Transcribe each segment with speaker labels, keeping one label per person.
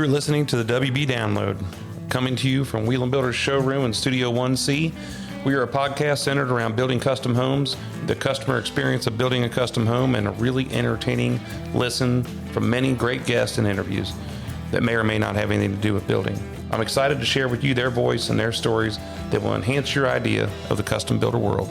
Speaker 1: You're listening to the WB Download, coming to you from Wheel & Builder's showroom in Studio 1C. We are a podcast centered around building custom homes, the customer experience of building a custom home, and a really entertaining listen from many great guests and interviews that may or may not have anything to do with building. I'm excited to share with you their voice and their stories that will enhance your idea of the custom builder world.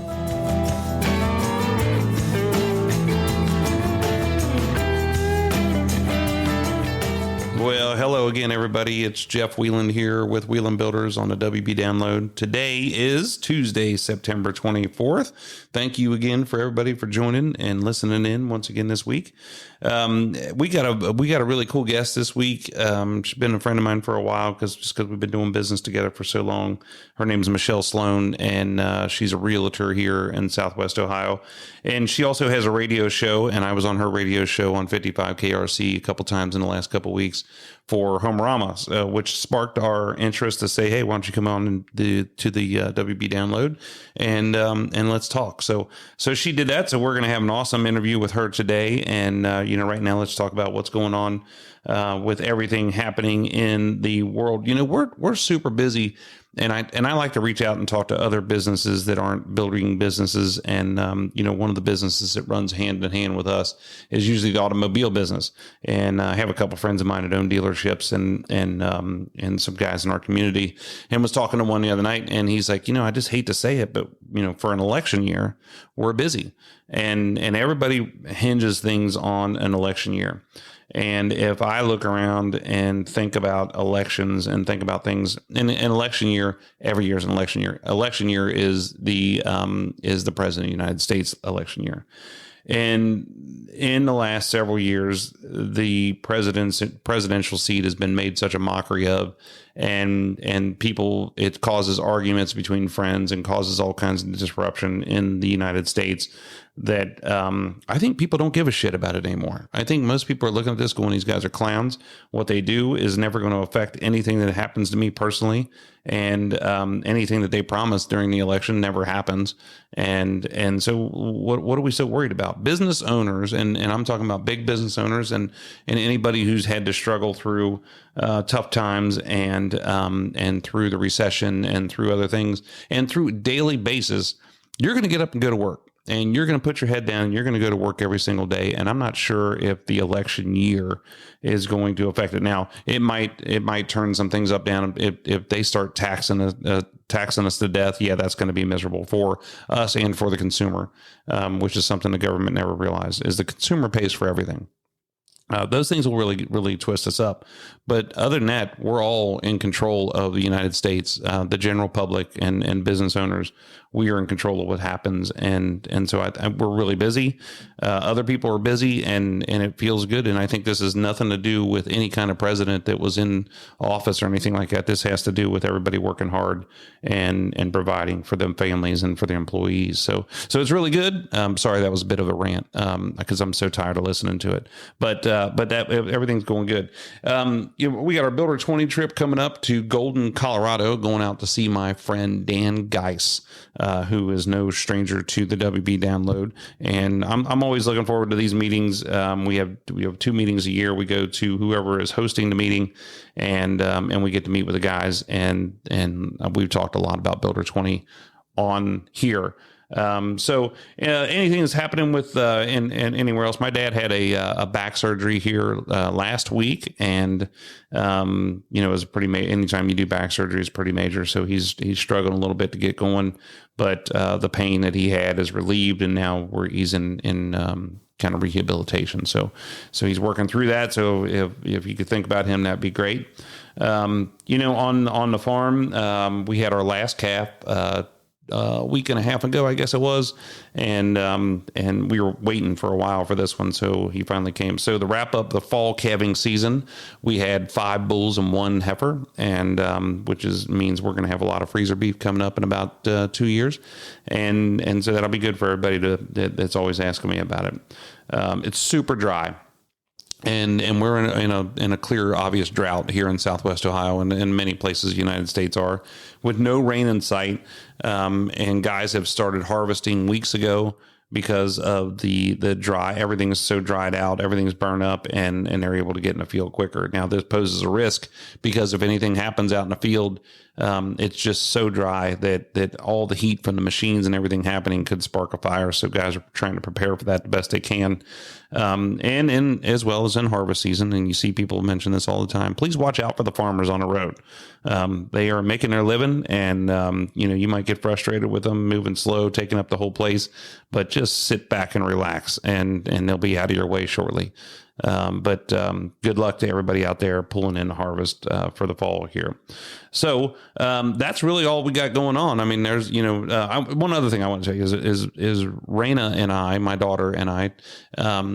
Speaker 1: Well, hello again, everybody. It's Jeff Wheeland here with Wheel & Builders on the WB Download. Today is Tuesday, September 24th. Thank you again for everybody for joining and listening in once again this week. We got a really cool guest this week. She's been a friend of mine for a while because we've been doing business together for so long. Her name is Michelle Sloan, and she's a realtor here in Southwest Ohio. And she also has a radio show, and I was on her radio show on 55 KRC a couple times in the last couple weeks for Homerama, which sparked our interest to say, hey, why don't you come on to the WB Download and let's talk. So she did that. So we're going to have an awesome interview with her today. And, right now, let's talk about what's going on with everything happening in the world. We're super busy. And I like to reach out and talk to other businesses that aren't building businesses. And, one of the businesses that runs hand in hand with us is usually the automobile business. And I have a couple of friends of mine that own dealerships and some guys in our community, and was talking to one the other night, and he's like, I just hate to say it, but, for an election year, we're busy, and everybody hinges things on an election year. And if I look around and think about elections and think about things in an election year, every year is an election year. Election year is the president of the United States election year. And in the last several years, the presidential seat has been made such a mockery of, and people, it causes arguments between friends and causes all kinds of disruption in the United States that I think people don't give a shit about it anymore. I think most people are looking at this going, these guys are clowns. What they do is never going to affect anything that happens to me personally. And anything that they promise during the election never happens. And so what are we so worried about? Business owners, and I'm talking about big business owners and anybody who's had to struggle through tough times and through the recession and through other things and through a daily basis, you're going to get up and go to work. And you're going to put your head down and you're going to go to work every single day. And I'm not sure if the election year is going to affect it. Now, it might turn some things up down if they start taxing us to death. Yeah, that's going to be miserable for us and for the consumer, which is something the government never realized, is the consumer pays for everything. Those things will really, really twist us up. But other than that, we're all in control of the United States, the general public and business owners. We are in control of what happens. And so we're really busy. Other people are busy and it feels good. And I think this has nothing to do with any kind of president that was in office or anything like that. This has to do with everybody working hard and providing for them families and for their employees. So it's really good. Sorry, that was a bit of a rant because I'm so tired of listening to it. But that everything's going good. We got our Builder 20 trip coming up to Golden, Colorado, going out to see my friend Dan Geis, who is no stranger to the WB Download. And I'm always looking forward to these meetings. We have 2 meetings a year. We go to whoever is hosting the meeting, and we get to meet with the guys. And we've talked a lot about Builder 20 on here. So anything that's happening with and anywhere else, my dad had a back surgery here last week, and it was pretty anytime you do back surgery is pretty major. So he's struggling a little bit to get going, but the pain that he had is relieved, and now he's in kind of rehabilitation. So he's working through that. So if you could think about him, that'd be great. On the farm, we had our last calf a week and a half ago, I guess it was. And we were waiting for a while for this one. So he finally came. So to wrap up the fall calving season, we had 5 bulls and 1 heifer, and which means we're going to have a lot of freezer beef coming up in about 2 years. And so that'll be good for everybody that's always asking me about it. It's super dry. And we're in a clear, obvious drought here in Southwest Ohio, and in many places the United States are, with no rain in sight. And guys have started harvesting weeks ago. because of the dry. Everything's so dried out, everything's burned up, and they're able to get in the field quicker. Now this poses a risk because if anything happens out in the field, it's just so dry that all the heat from the machines and everything happening could spark a fire. So guys are trying to prepare for that the best they can. And in as well as in harvest season, and you see people mention this all the time, please watch out for the farmers on the road. They are making their living, and you might get frustrated with them moving slow, taking up the whole place, but just sit back and relax, and they'll be out of your way shortly. But good luck to everybody out there pulling in the harvest for the fall here. So that's really all we got going on. I mean, there's one other thing I want to tell you is Raina and I, my daughter and I,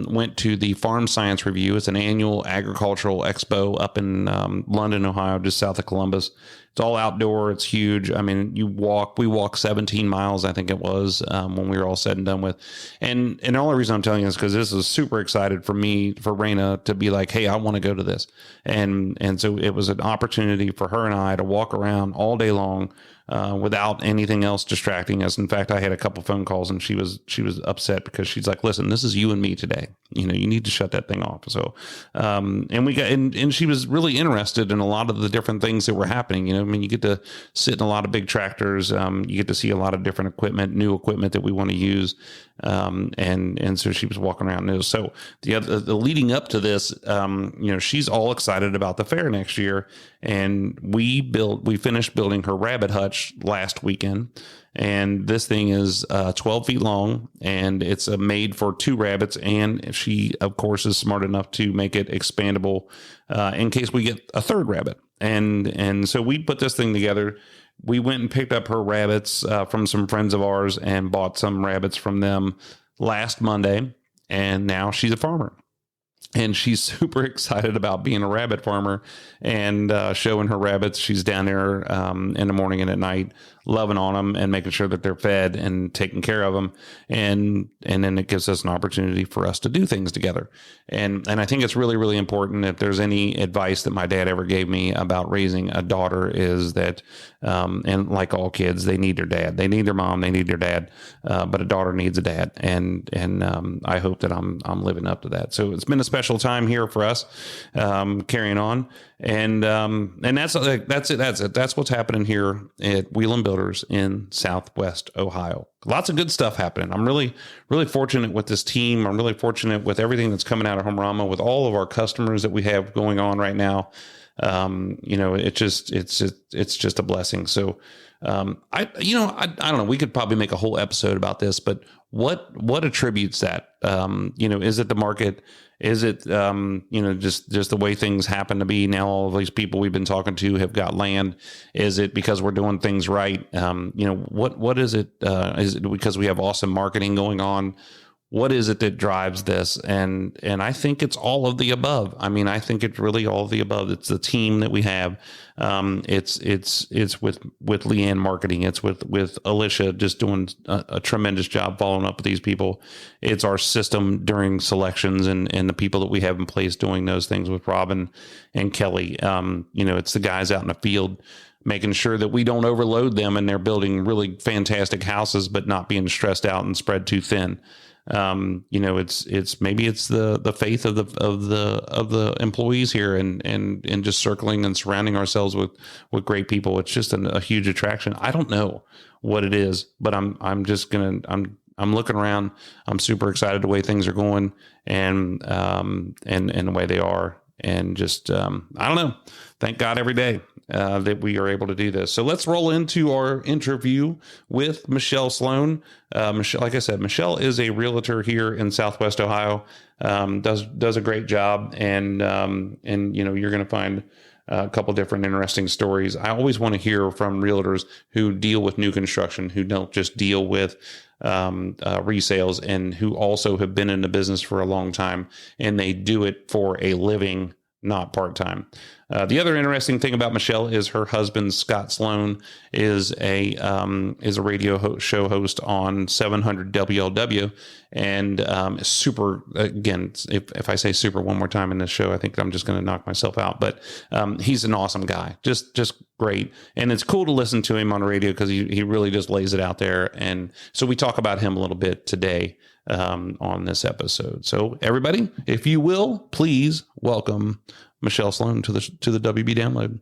Speaker 1: went to the Farm Science Review. It's an annual agricultural expo up in London, Ohio, just south of Columbus. It's all outdoor. It's huge. I mean, we walked 17 miles, I think it was, when we were all said and done with. And the only reason I'm telling you is because this is super excited for me, for Raina to be like, hey, I want to go to this. And so it was an opportunity for her and I to walk around all day long, without anything else distracting us. In fact, I had a couple phone calls, and she was upset because she's like, listen, this is you and me today. You need to shut that thing off. So, and she was really interested in a lot of the different things that were happening. I mean, you get to sit in a lot of big tractors. You get to see a lot of different equipment, new equipment that we want to use. And so she was walking around. So the leading up to this, she's all excited about the fair next year. And we finished building her rabbit hutch last weekend. And this thing is 12 feet long, and it's made for 2 rabbits. And she, of course, is smart enough to make it expandable in case we get a 3rd rabbit. And so we put this thing together. We went and picked up her rabbits from some friends of ours and bought some rabbits from them last Monday. And now she's a farmer. And she's super excited about being a rabbit farmer and showing her rabbits. She's down there in the morning and at night, loving on them and making sure that they're fed and taking care of them. And then it gives us an opportunity for us to do things together. And I think it's really, really important. If there's any advice that my dad ever gave me about raising a daughter, is that, and like all kids, they need their dad. They need their mom. They need their dad. But a daughter needs a dad. And I hope that I'm living up to that. So it's been a special time here for us, carrying on. And that's it. That's what's happening here at Whelen Builders in Southwest Ohio. Lots of good stuff happening. I'm really, really fortunate with this team. I'm really fortunate with everything that's coming out of Homerama, with all of our customers that we have going on right now. It's just a blessing. So, I don't know, we could probably make a whole episode about this, but what attributes that? Is it the market? Is it, just the way things happen to be now? All of these people we've been talking to have got land. Is it because we're doing things right? What is it? Is it because we have awesome marketing going on? What is it that drives this? And I think it's all of the above. I mean, I think it's really all of the above. It's the team that we have. It's with Leanne marketing. It's with Alicia just doing a tremendous job following up with these people. It's our system during selections and the people that we have in place doing those things with Robin and Kelly. It's the guys out in the field making sure that we don't overload them and they're building really fantastic houses, but not being stressed out and spread too thin. It's maybe it's the faith of the employees here and just circling and surrounding ourselves with great people. It's just a huge attraction. I don't know what it is, but I'm looking around. I'm super excited the way things are going and the way they are. And just, I don't know. Thank God every day that we are able to do this. So let's roll into our interview with Michelle Sloan. Michelle, like I said, Michelle is a realtor here in Southwest Ohio. Does a great job, and you're going to find a couple different interesting stories. I always want to hear from realtors who deal with new construction, who don't just deal with resales, and who also have been in the business for a long time, and they do it for a living, not part-time. The other interesting thing about Michelle is her husband, Scott Sloan, is a radio show host on 700 WLW, and super, again, if I say super one more time in this show, I think I'm just going to knock myself out, but he's an awesome guy. Just great. And it's cool to listen to him on the radio because he really just lays it out there. And so we talk about him a little bit today on this episode. So everybody, if you will, please welcome Michelle Sloan to the WB Download.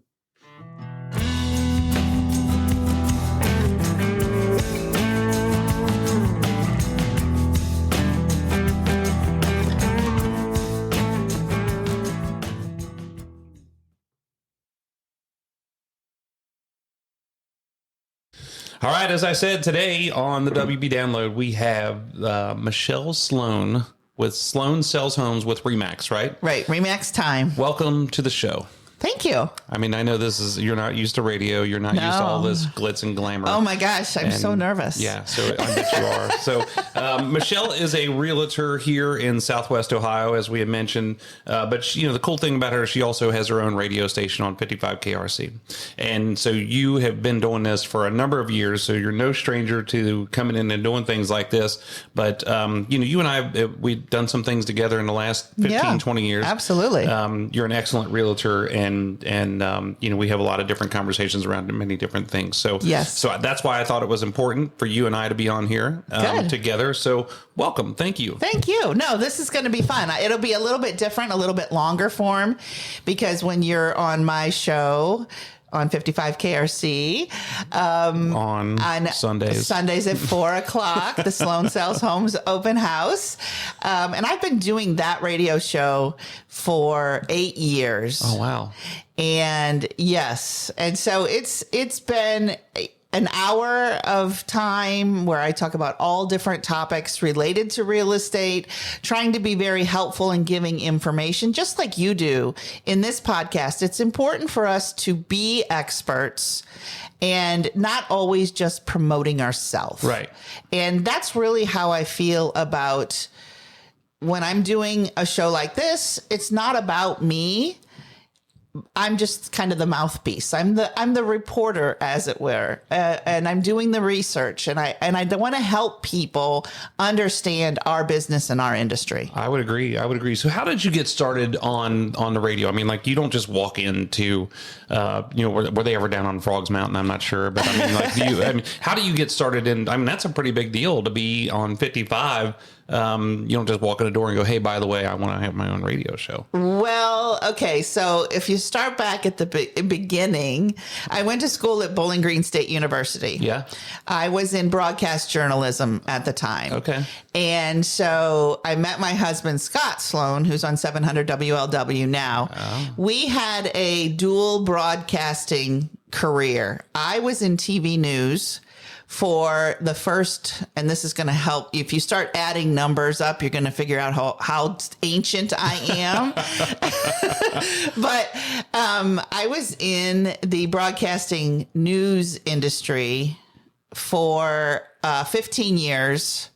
Speaker 1: All right, as I said, today on the WB Download, we have Michelle Sloan with Sloan Sells Homes with REMAX, right?
Speaker 2: Right, REMAX time.
Speaker 1: Welcome to the show.
Speaker 2: Thank you.
Speaker 1: I mean, I know you're not used to radio. You're not used to all this glitz and glamour.
Speaker 2: Oh my gosh, I'm so nervous.
Speaker 1: Yeah, so I bet you are. So Michelle is a realtor here in Southwest Ohio, as we had mentioned. But she, the cool thing about her, she also has her own radio station on 55 KRC. And so you have been doing this for a number of years. So you're no stranger to coming in and doing things like this. But, you and I, we've done some things together in the last 15, 20 years.
Speaker 2: Absolutely.
Speaker 1: You're an excellent realtor, and we have a lot of different conversations around many different things. So
Speaker 2: yes.
Speaker 1: So that's why I thought it was important for you and I to be on here together. So welcome. Thank you.
Speaker 2: Thank you. No, this is going to be fun. It'll be a little bit different, a little bit longer form, because when you're on my show on 55 KRC
Speaker 1: on Sundays
Speaker 2: at 4:00, the Sloan Sells Homes open house. And I've been doing that radio show for 8 years.
Speaker 1: Oh, wow.
Speaker 2: And yes. And so it's been an hour of time where I talk about all different topics related to real estate, trying to be very helpful and giving information, just like you do in this podcast. It's important for us to be experts and not always just promoting ourselves.
Speaker 1: Right.
Speaker 2: And that's really how I feel about when I'm doing a show like this. It's not about me. I'm just kind of the mouthpiece. I'm the reporter, as it were, and I'm doing the research, and I want to help people understand our business and our industry.
Speaker 1: I would agree. So how did you get started on the radio? I mean, like, you don't just walk into, were they ever down on Frogs Mountain? I'm not sure, but I mean, how do you get started in? I mean, that's a pretty big deal to be on 55. You don't just walk in the door and go, hey, by the way, I want to have my own radio show.
Speaker 2: Well, okay. So if you start back at the beginning, I went to school at Bowling Green State University.
Speaker 1: Yeah.
Speaker 2: I was in broadcast journalism at the time.
Speaker 1: Okay.
Speaker 2: And so I met my husband, Scott Sloan, who's on 700 WLW now. Oh. We had a dual broadcasting career. I was in TV news for the first, and this is going to help. If you start adding numbers up, you're going to figure out how ancient I am. But I was in the broadcasting news industry for 15 years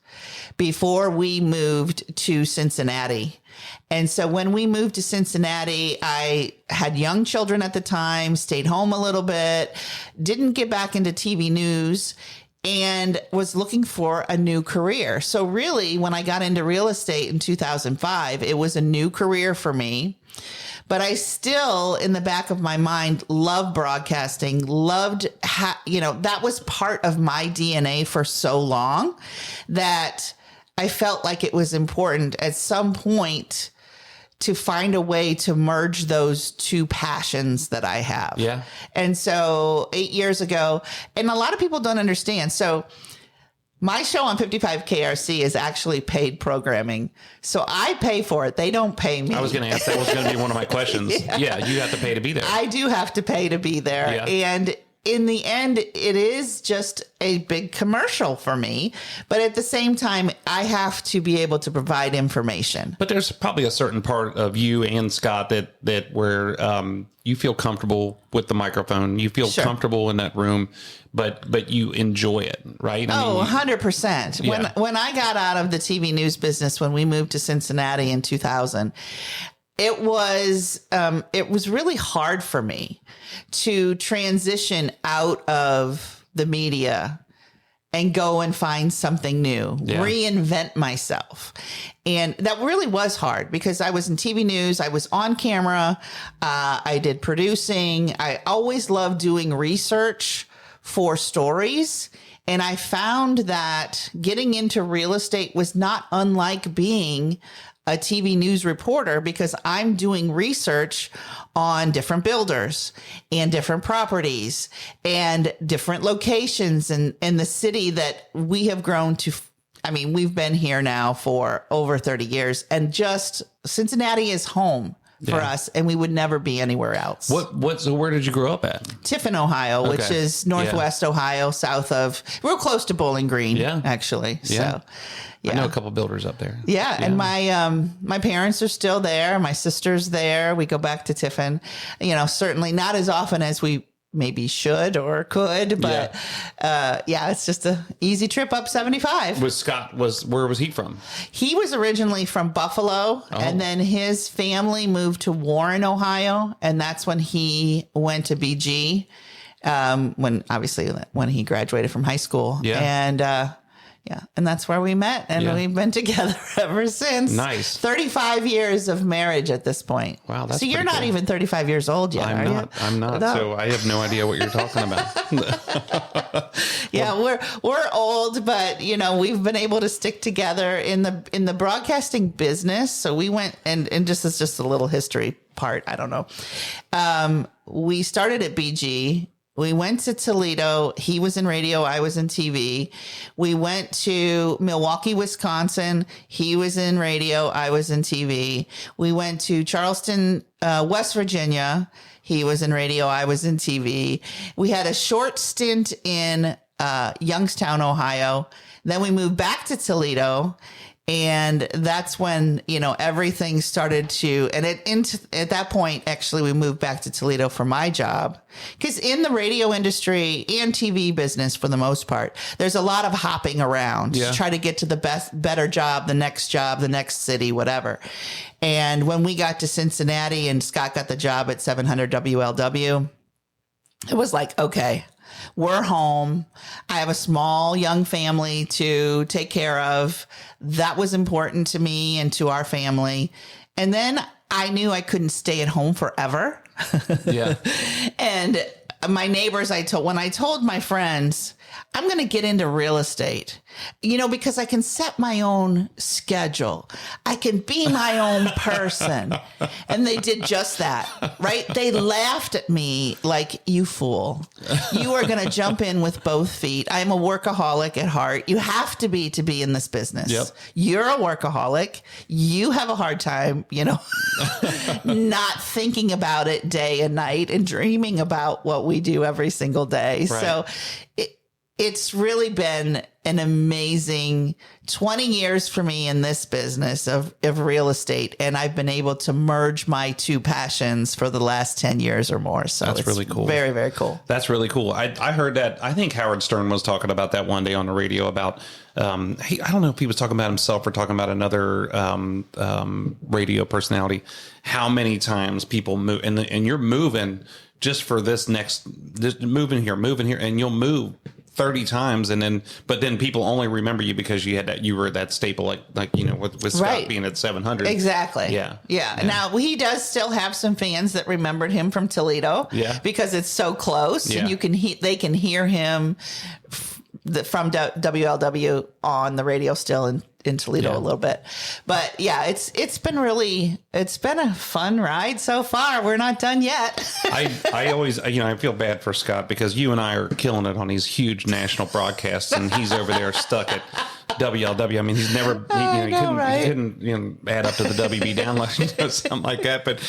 Speaker 2: before we moved to Cincinnati. And so when we moved to Cincinnati, I had young children at the time, stayed home a little bit, didn't get back into TV news, and was looking for a new career. So really, when I got into real estate in 2005, it was a new career for me. But I still, in the back of my mind, loved broadcasting, that was part of my DNA for so long that I felt like it was important at some point to find a way to merge those two passions that I have.
Speaker 1: Yeah.
Speaker 2: And so 8 years ago, and a lot of people don't understand. So my show on 55 KRC is actually paid programming. So I pay for it. They don't pay me.
Speaker 1: I was going to ask, that was going to be one of my questions. Yeah, you have to pay to be there.
Speaker 2: I do have to pay to be there.
Speaker 1: Yeah.
Speaker 2: And in the end, it is just a big commercial for me. But at the same time, I have to be able to provide information.
Speaker 1: But there's probably a certain part of you and Scott that where you feel comfortable with the microphone. You feel comfortable in that room, but you enjoy it, right?
Speaker 2: 100%.
Speaker 1: Yeah.
Speaker 2: When I got out of the TV news business, when we moved to Cincinnati in 2000, it was really hard for me to transition out of the media and go and find something new, reinvent myself. And that really was hard because I was in TV news. I was on camera. I did producing. I always loved doing research for stories. And I found that getting into real estate was not unlike being a TV news reporter because I'm doing research on different builders and different properties and different locations in the city that we have grown to. I mean, we've been here now for over 30 years, and just Cincinnati is home for us, and we would never be anywhere else.
Speaker 1: So where did you grow up at?
Speaker 2: Tiffin, Ohio, which is northwest Ohio, south of, real close to Bowling Green, actually. So,
Speaker 1: I know a couple builders up there.
Speaker 2: Yeah, and my parents are still there. My sister's there. We go back to Tiffin. Certainly not as often as we maybe should or could, but it's just a easy trip up 75.
Speaker 1: Where was he from?
Speaker 2: He was originally from Buffalo, and then his family moved to Warren, Ohio, and that's when he went to BG. When he graduated from high school, and that's where we met, and we've been together ever since.
Speaker 1: Nice.
Speaker 2: 35 years of marriage at this point.
Speaker 1: Wow, that's
Speaker 2: so you're not
Speaker 1: cool.
Speaker 2: even 35 years old yet, are you?
Speaker 1: I'm not. No. So I have no idea what you're talking about.
Speaker 2: We're old, but we've been able to stick together in the broadcasting business. So we went and just as just a little history part. I don't know. We started at BG. We went to Toledo. He was in radio. I was in TV. We went to Milwaukee, Wisconsin. He was in radio. I was in TV. We went to Charleston, West Virginia. He was in radio. I was in TV. We had a short stint in Youngstown, Ohio. Then we moved back to Toledo. And that's when, everything started to, and at that point, actually, we moved back to Toledo for my job. Because in the radio industry and TV business, for the most part, there's a lot of hopping around to try to get to the better job, the next city, whatever. And when we got to Cincinnati and Scott got the job at 700 WLW, it was like, okay, we're home. I have a small young family to take care of. That was important to me and to our family. And then I knew I couldn't stay at home forever.
Speaker 1: Yeah.
Speaker 2: And my neighbors, when I told my friends, I'm going to get into real estate, because I can set my own schedule. I can be my own person. And they did just that, right? They laughed at me like, you fool. You are going to jump in with both feet. I'm a workaholic at heart. You have to be in this business.
Speaker 1: Yep.
Speaker 2: You're a workaholic. You have a hard time, not thinking about it day and night and dreaming about what we do every single day. Right. So it's really been an amazing 20 years for me in this business of real estate. And I've been able to merge my two passions for the last 10 years or more. So
Speaker 1: that's really cool.
Speaker 2: Very, very cool.
Speaker 1: That's really cool. I heard that. I think Howard Stern was talking about that one day on the radio about, I don't know if he was talking about himself or talking about another radio personality, how many times people move and you're moving just for this moving here, and you'll move 30 times but then people only remember you because you were that staple like with Scott being at 700.
Speaker 2: Exactly. Yeah. Now he does still have some fans that remembered him from Toledo because it's so close and they can hear him from WLW on the radio still in Toledo a little bit. But it's been a fun ride so far. We're not done yet.
Speaker 1: I always, I feel bad for Scott because you and I are killing it on these huge national broadcasts and he's over there stuck at WLW. I mean, he's never, he couldn't add up to the WB download, something like that. But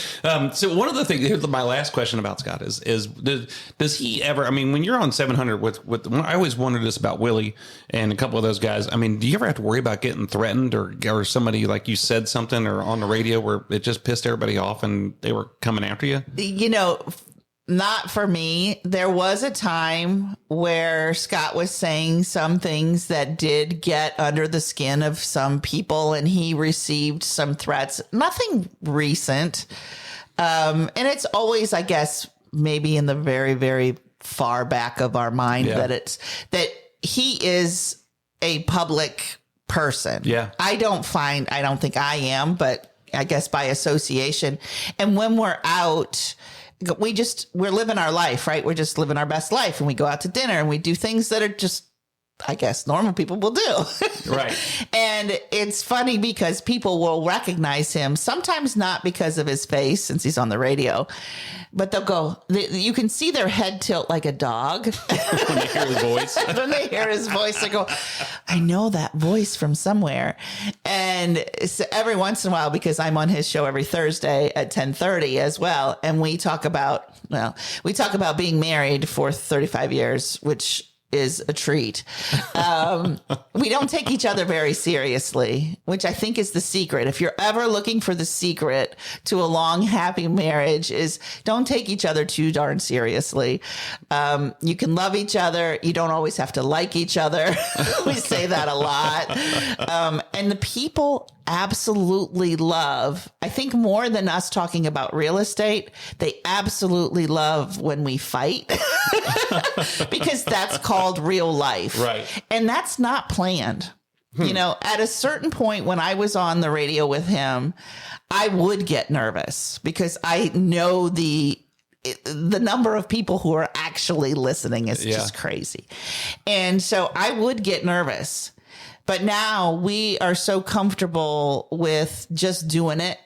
Speaker 1: so one of the things, here's my last question about Scott is does he ever, I mean, when you're on 700 with I always wondered this about Willie and a couple of those guys. I mean, do you ever have to worry about getting threatened or somebody like you said something or on the radio where it just pissed everybody off and they were coming after you?
Speaker 2: Not for me. There was a time where Scott was saying some things that did get under the skin of some people and he received some threats. Nothing recent. And it's always, I guess, maybe in the very, very far back of our mind that he is a public person.
Speaker 1: Yeah.
Speaker 2: I don't think I am, but I guess by association. And when we're out, we're living our life, right? We're just living our best life, and we go out to dinner and we do things that are just, I guess, normal people will do.
Speaker 1: Right.
Speaker 2: And it's funny because people will recognize him, sometimes not because of his face, since he's on the radio, but they'll go, you can see their head tilt like a dog.
Speaker 1: When they hear his voice.
Speaker 2: When they hear his voice, they go, I know that voice from somewhere. And so every once in a while, because I'm on his show every Thursday at 10:30 as well. And we talk about being married for 35 years, which is a treat. We don't take each other very seriously, which I think is the secret. If you're ever looking for the secret to a long, happy marriage, is don't take each other too darn seriously. You can love each other. You don't always have to like each other. We say that a lot. And the people absolutely love, I think more than us talking about real estate, they absolutely love when we fight because that's called real life.
Speaker 1: Right.
Speaker 2: And that's not planned. You know, at a certain point when I was on the radio with him, I would get nervous because I know the number of people who are actually listening is just crazy. And so I would get nervous. But now we are so comfortable with just doing it.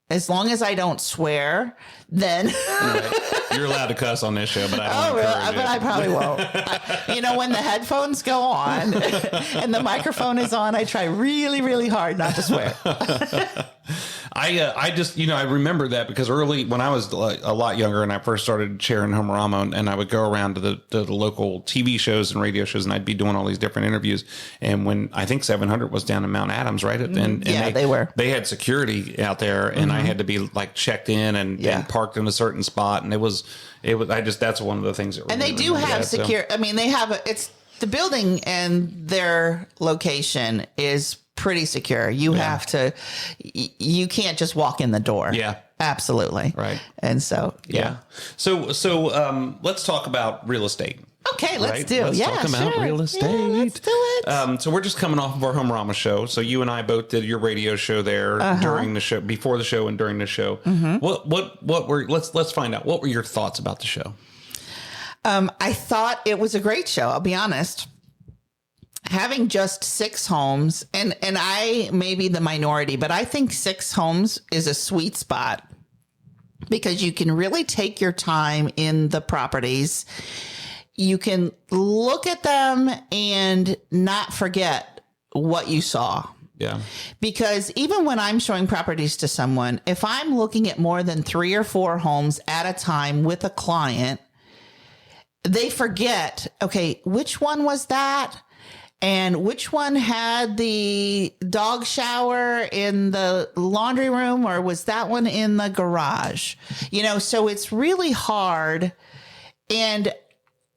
Speaker 2: As long as I don't swear, then
Speaker 1: Right. You're allowed to cuss on this show, but I don't encourage it.
Speaker 2: But I probably won't. When the headphones go on and the microphone is on, I try really, really hard not to swear.
Speaker 1: I just, I remember that because early when I was a lot younger and I first started sharing Homerama, and I would go around to the local TV shows and radio shows, and I'd be doing all these different interviews. And when I think 700 was down in Mount Adams, right? And
Speaker 2: they were.
Speaker 1: They had security out there, and I had to be like checked in and parked in a certain spot. And that's one of the things that.
Speaker 2: And they do have secure. I mean, they have it's the building and their location is pretty secure. You have to, you can't just walk in the door.
Speaker 1: Yeah.
Speaker 2: Absolutely.
Speaker 1: Right.
Speaker 2: And so, yeah.
Speaker 1: So let's talk about real estate.
Speaker 2: Okay, let's
Speaker 1: right?
Speaker 2: do.
Speaker 1: Let's talk about real estate.
Speaker 2: Yeah, let's do it.
Speaker 1: So we're just coming off of our Homerama show. So you and I both did your radio show there during the show, before the show, and during the show. What were let's find out. What were your thoughts about the show?
Speaker 2: I thought it was a great show. I'll be honest. Having just 6 homes, and I may be the minority, but I think 6 homes is a sweet spot because you can really take your time in the properties. You can look at them and not forget what you saw.
Speaker 1: Yeah.
Speaker 2: Because even when I'm showing properties to someone, if I'm looking at more than 3 or 4 homes at a time with a client, they forget, okay, which one was that? And which one had the dog shower in the laundry room, or was that one in the garage? So it's really hard. And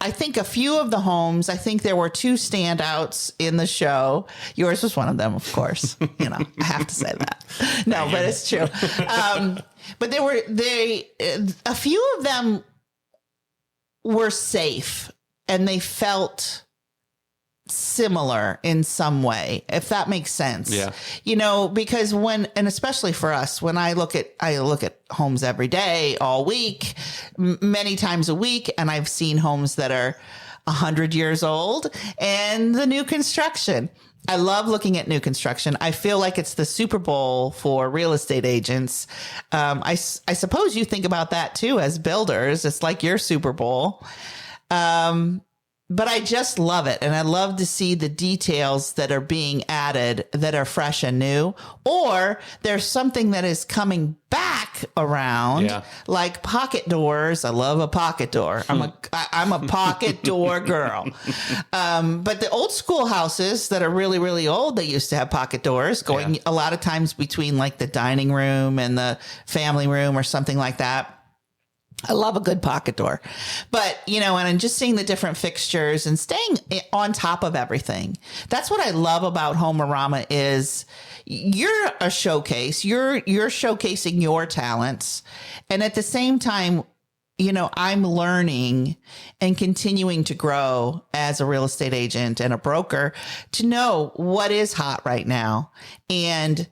Speaker 2: I think a few of the homes, I think there were 2 standouts in the show. Yours was one of them, of course. I have to say that. No, but it's true. But a few of them were safe and they felt similar in some way, if that makes sense.
Speaker 1: Yeah.
Speaker 2: Because and especially for us, when I look at homes every day, all week, many times a week, and I've seen homes that are 100 years old and the new construction. I love looking at new construction. I feel like it's the Super Bowl for real estate agents. I suppose you think about that too as builders. It's like your Super Bowl. But I just love it. And I love to see the details that are being added that are fresh and new, or there's something that is coming back around, like pocket doors. I love a pocket door. I'm a pocket door girl. But the old school houses that are really, really old, they used to have pocket doors going a lot of times between like the dining room and the family room or something like that. I love a good pocket door, but and just seeing the different fixtures and staying on top of everything. That's what I love about Homerama is you're a showcase. You're showcasing your talents. And at the same time, I'm learning and continuing to grow as a real estate agent and a broker to know what is hot right now. And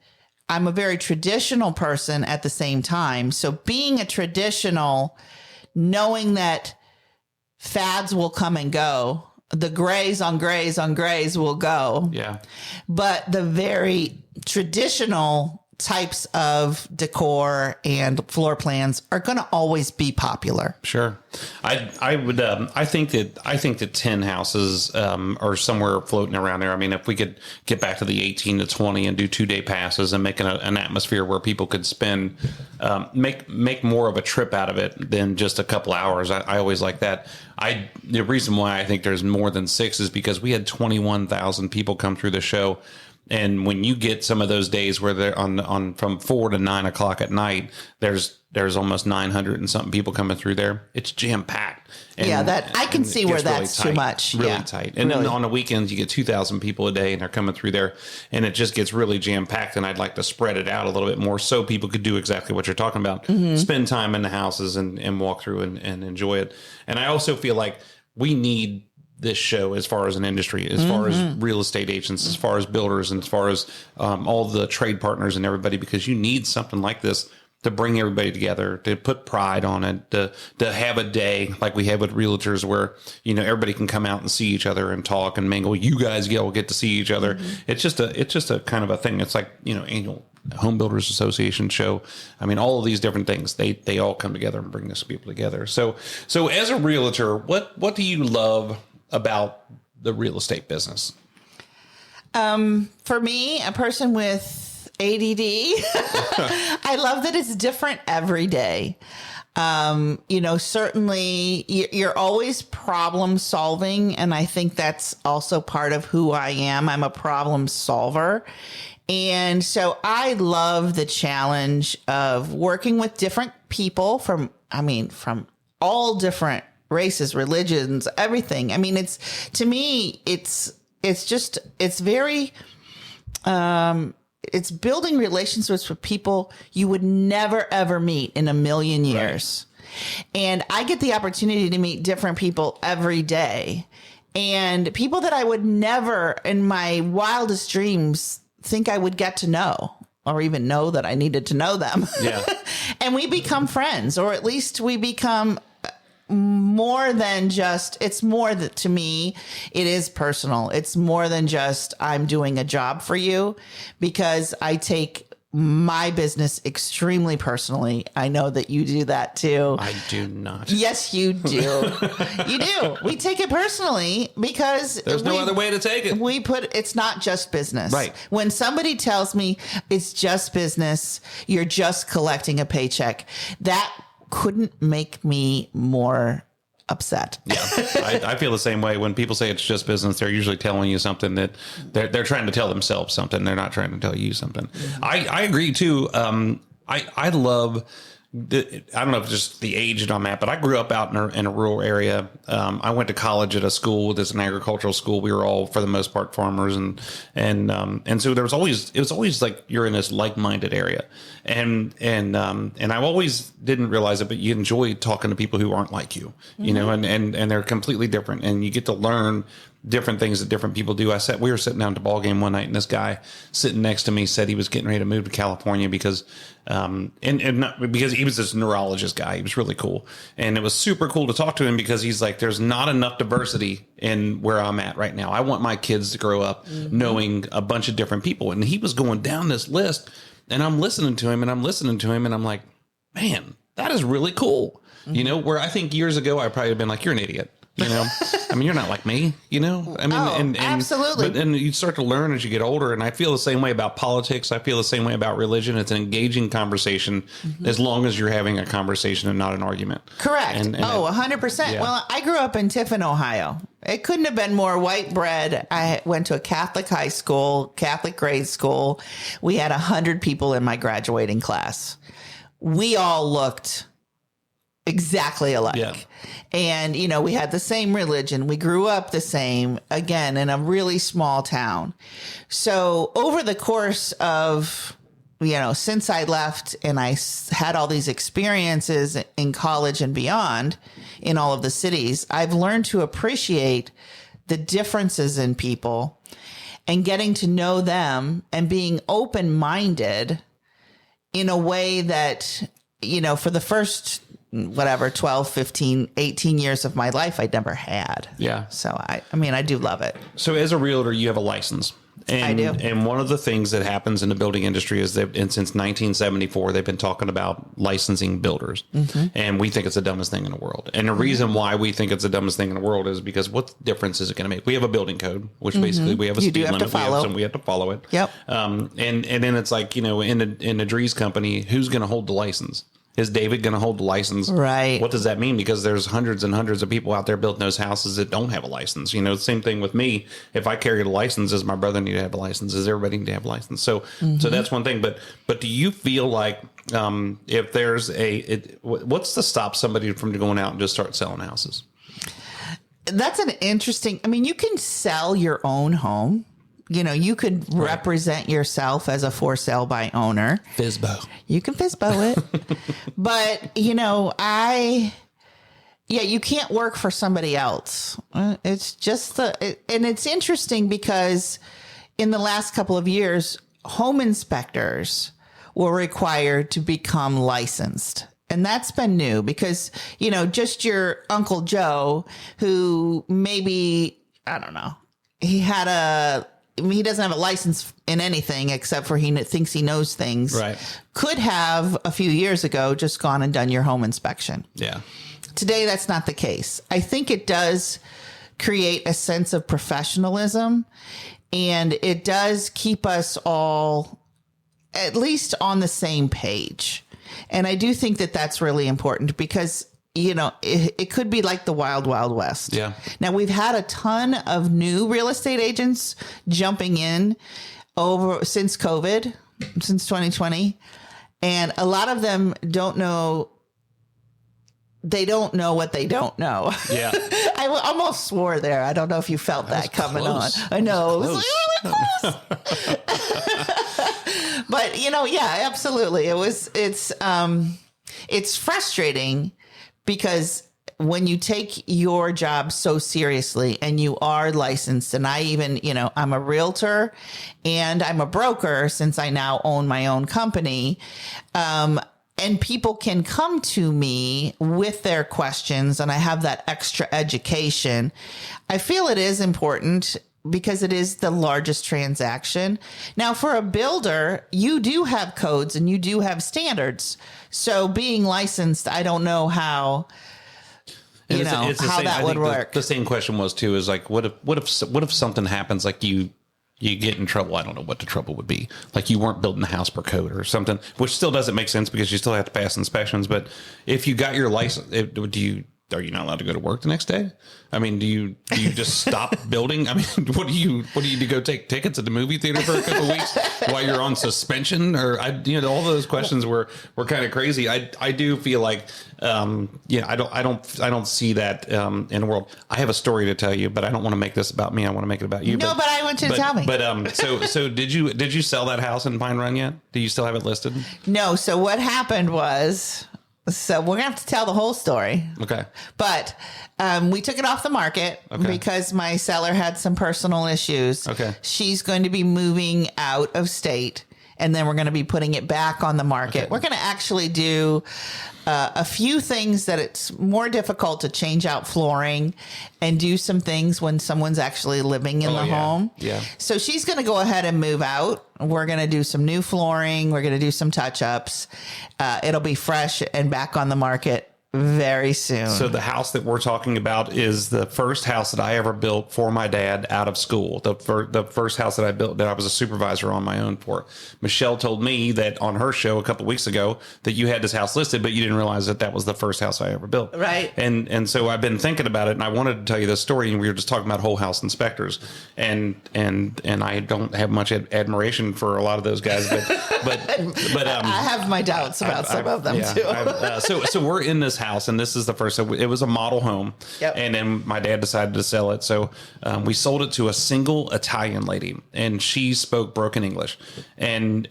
Speaker 2: I'm a very traditional person at the same time. So being a traditional, knowing that fads will come and go, the grays on grays on grays will go.
Speaker 1: Yeah.
Speaker 2: But the very traditional types of decor and floor plans are going to always be popular.
Speaker 1: Sure. I think that 10 houses are somewhere floating around there. I mean, if we could get back to the 18 to 20 and do 2-day passes and make an atmosphere where people could spend, make more of a trip out of it than just a couple hours. I always like that. The reason why I think there's more than 6 is because we had 21,000 people come through the show. And when you get some of those days where they're on from 4 to 9 o'clock at night, there's almost 900 and something people coming through there. It's jam packed.
Speaker 2: I can see where that's
Speaker 1: really
Speaker 2: too much.
Speaker 1: Really tight. And then on the weekends, you get 2,000 people a day and they're coming through there and it just gets really jam packed. And I'd like to spread it out a little bit more so people could do exactly what you're talking about. Spend time in the houses and walk through and enjoy it. And I also feel like we need this show as far as an industry, as far as real estate agents, as far as builders, and as far as all the trade partners and everybody, because you need something like this to bring everybody together, to put pride on it, to have a day like we have with realtors where, everybody can come out and see each other and talk and mingle. You guys all get to see each other. It's just a kind of a thing. It's like, annual Home Builders Association show. I mean, all of these different things, they all come together and bring this people together. So as a realtor, what do you love about the real estate business?
Speaker 2: For me, a person with ADD, I love that it's different every day. Certainly you're always problem solving. And I think that's also part of who I am. I'm a problem solver. And so I love the challenge of working with different people from all different races, religions, everything. I mean, it's building relationships with people you would never, ever meet in a million years. Right. And I get the opportunity to meet different people every day, and people that I would never in my wildest dreams think I would get to know or even know that I needed to know them. Yeah. And we become friends, or at least we become more than just, it's more that to me, it is personal. It's more than just I'm doing a job for you, because I take my business extremely personally. I know that you do that too.
Speaker 1: I do not.
Speaker 2: Yes, you do. You do. We take it personally because
Speaker 1: there's no other way to take it.
Speaker 2: It's not just business.
Speaker 1: Right.
Speaker 2: When somebody tells me it's just business, you're just collecting a paycheck, that couldn't make me more upset.
Speaker 1: Yeah, I feel the same way. When people say it's just business, they're usually telling you something that they're trying to tell themselves something. They're not trying to tell you something. Mm-hmm. I agree too. I love. I don't know if it's just the age that I'm at, but I grew up out in a rural area. I went to college at a school that's an agricultural school. We were all, for the most part, farmers, and so it was always like you're in this like-minded area, and I always didn't realize it, but you enjoy talking to people who aren't like you, and they're completely different, and you get to learn different things that different people do. We were sitting down at the ball game one night, and this guy sitting next to me said he was getting ready to move to California because, because he was this neurologist guy. He was really cool, and it was super cool to talk to him because he's like, "There's not enough diversity in where I'm at right now. I want my kids to grow up knowing a bunch of different people." And he was going down this list, and I'm listening to him, and I'm like, "Man, that is really cool." Where I think years ago I probably have been like, "You're an idiot." I mean, you're not like me, I mean,
Speaker 2: absolutely.
Speaker 1: But you start to learn as you get older. And I feel the same way about politics. I feel the same way about religion. It's an engaging conversation as long as you're having a conversation and not an argument.
Speaker 2: Correct. 100%. Yeah. Well, I grew up in Tiffin, Ohio. It couldn't have been more white bread. I went to a Catholic high school, Catholic grade school. We had 100 people in my graduating class. We all looked exactly alike. Yeah. And, we had the same religion. We grew up the same, again, in a really small town. So over the course of since I left and I had all these experiences in college and beyond in all of the cities, I've learned to appreciate the differences in people and getting to know them and being open-minded in a way that, for the first, 12, 15, 18 years of my life, I'd never had.
Speaker 1: Yeah.
Speaker 2: So, I do love it.
Speaker 1: So as a realtor, you have a license. And,
Speaker 2: I do.
Speaker 1: And one of the things that happens in the building industry is that since 1974, they've been talking about licensing builders. Mm-hmm. And we think it's the dumbest thing in the world. And the reason why we think it's the dumbest thing in the world is because what difference is it going to make? We have a building code, which basically we have a speed limit. We have to follow it.
Speaker 2: Yep.
Speaker 1: And then it's like, in a Drees company, who's going to hold the license? Is David going to hold the license?
Speaker 2: Right.
Speaker 1: What does that mean? Because there's hundreds and hundreds of people out there building those houses that don't have a license. Same thing with me. If I carry the license, does my brother need to have a license? Does everybody need to have a license? So that's one thing. But do you feel like if there's what's to stop somebody from going out and just start selling houses?
Speaker 2: That's an interesting. You can sell your own home. You could represent yourself as a for sale by owner.
Speaker 1: Fizbo.
Speaker 2: You can Fizbo it. But, you can't work for somebody else. It's just and it's interesting because in the last couple of years, home inspectors were required to become licensed. And that's been new because, just your Uncle Joe, who maybe, I don't know, he doesn't have a license in anything except for he thinks he knows things.
Speaker 1: Right.
Speaker 2: Could have a few years ago just gone and done your home inspection.
Speaker 1: Yeah.
Speaker 2: Today, that's not the case. I think it does create a sense of professionalism, and it does keep us all at least on the same page. And I do think that that's really important because it could be like the wild, wild west.
Speaker 1: Yeah.
Speaker 2: Now, we've had a ton of new real estate agents jumping in since COVID, since 2020. And a lot of them don't know. They don't know what they don't know. Yeah. I almost swore there. I don't know if you felt that coming
Speaker 1: close.
Speaker 2: on. I know. It was really close. But, yeah, absolutely. It's frustrating because when you take your job so seriously and you are licensed, and I even, I'm a realtor and I'm a broker since I now own my own company. And people can come to me with their questions and I have that extra education. I feel it is important because it is the largest transaction. Now, for a builder, you do have codes and you do have standards. So being licensed, I don't know how, how that would work.
Speaker 1: The same question was too, is like, what if something happens, like you get in trouble? I don't know what the trouble would be. Like you weren't building the house per code or something, which still doesn't make sense because you still have to pass inspections. But if you got your license, are you not allowed to go to work the next day? I mean, do you just stop building? I mean, what do you do? Go take tickets at the movie theater for a couple of weeks while you're on suspension? Or all those questions were kind of crazy. I do feel like, I don't see that in the world. I have a story to tell you, but I don't want to make this about me. I want to make it about you.
Speaker 2: No, but I want you to tell me.
Speaker 1: But so did you sell that house in Pine Run yet? Do you still have it listed?
Speaker 2: No. So what happened was. So we're going to have to tell the whole story.
Speaker 1: Okay.
Speaker 2: But we took it off the market because my seller had some personal issues. Okay. She's going to be moving out of state, and then we're going to be putting it back on the market. Okay. We're going to actually do a few things that it's more difficult to change out flooring and do some things when someone's actually living in the home. Yeah. So she's going to go ahead and move out. We're going to do some new flooring. We're going to do some touch-ups. It'll be fresh and back on the market very soon.
Speaker 1: So the house that we're talking about is the first house that I ever built for my dad out of school. The first house that I built that I was a supervisor on my own for. Michelle told me that on her show a couple of weeks ago that you had this house listed, but you didn't realize that was the first house I ever built.
Speaker 2: Right.
Speaker 1: And so I've been thinking about it, and I wanted to tell you this story. And we were just talking about whole house inspectors, and I don't have much admiration for a lot of those guys, but I
Speaker 2: have my doubts about some of them too.
Speaker 1: So we're in this house, and this is the first. It was a model home, and then my dad decided to sell it. So we sold it to a single Italian lady, and she spoke broken English, and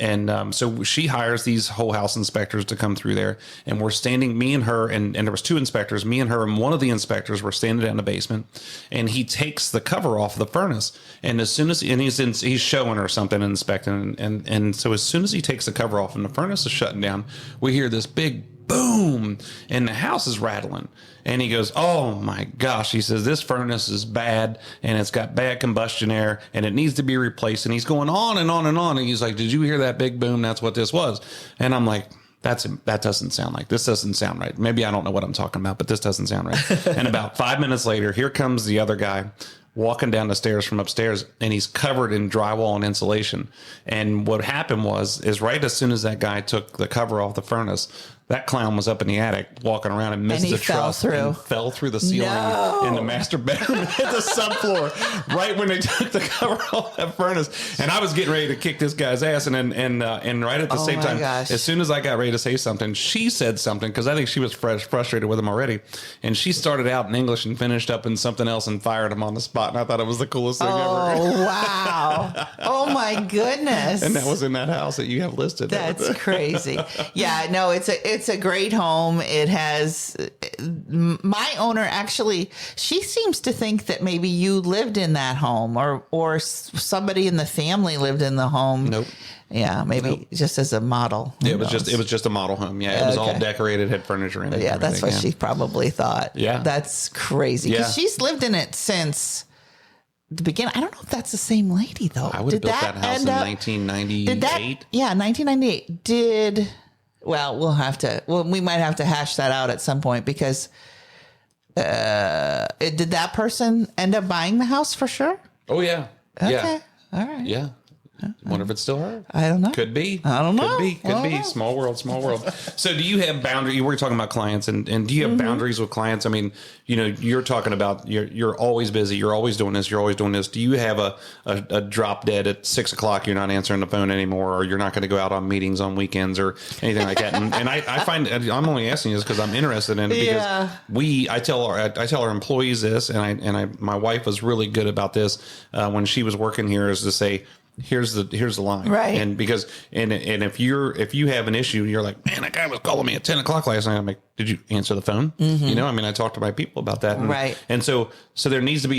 Speaker 1: so she hires these whole house inspectors to come through there, and we're standing, me and her, and there was two inspectors, me and her, and one of the inspectors were standing down in the basement, and he takes the cover off the furnace, and as soon as he's showing her something, inspecting, and so as soon as he takes the cover off and the furnace is shutting down, we hear this big boom and the house is rattling, and he goes, oh my gosh, he says, this furnace is bad and it's got bad combustion air and it needs to be replaced. And he's going on and on and on, and he's like, did you hear that big boom? That's what this was. And I'm like, that doesn't sound like, this doesn't sound right. Maybe I don't know what I'm talking about, but this doesn't sound right. And about 5 minutes later, here comes the other guy walking down the stairs from upstairs, and he's covered in drywall and insulation. And what happened is right as soon as that guy took the cover off the furnace, that clown was up in the attic walking around and missed the truss and fell through the ceiling in the master bedroom at the subfloor right when they took the cover off that furnace. And I was getting ready to kick this guy's ass, and right at the same time, as soon as I got ready to say something, she said something, because I think she was frustrated with him already, and she started out in English and finished up in something else and fired him on the spot. And I thought it was the coolest thing ever.
Speaker 2: Oh, wow. Oh, my goodness.
Speaker 1: And that was in that house that you have listed.
Speaker 2: That's crazy. Yeah, no, it's a great home. It has, my owner actually, she seems to think that maybe you lived in that home, or somebody in the family lived in the home.
Speaker 1: Nope.
Speaker 2: Yeah, maybe just as a model.
Speaker 1: Yeah, it was just a model home. Yeah, it was all decorated, had furniture in it.
Speaker 2: Yeah, that's what she probably thought.
Speaker 1: Yeah.
Speaker 2: That's crazy. Because she's lived in it since the beginning. I don't know if that's the same lady, though.
Speaker 1: I would have built that house in 1998.
Speaker 2: Yeah, 1998. We might have to hash that out at some point, because did that person end up buying the house for sure?
Speaker 1: Oh, yeah.
Speaker 2: Okay.
Speaker 1: Yeah.
Speaker 2: All right.
Speaker 1: Yeah. Wonder if it's still her.
Speaker 2: I don't know.
Speaker 1: Could be.
Speaker 2: I don't know.
Speaker 1: Could be. Small world. So do you have boundaries? You were talking about clients, and do you have boundaries with clients? I mean, you're talking about you're always busy. You're always doing this. You're always doing this. Do you have a drop dead at 6 o'clock? You're not answering the phone anymore, or you're not going to go out on meetings on weekends or anything like that? And I find, I'm only asking you this because I'm interested in it, because I tell our employees this, and my wife was really good about this when she was working here, is to say, here's the line,
Speaker 2: right?
Speaker 1: And because if you have an issue, you're like, man, that guy was calling me at 10 o'clock last night. I'm like, did you answer the phone? I talked to my people about that,
Speaker 2: right?
Speaker 1: And so there needs to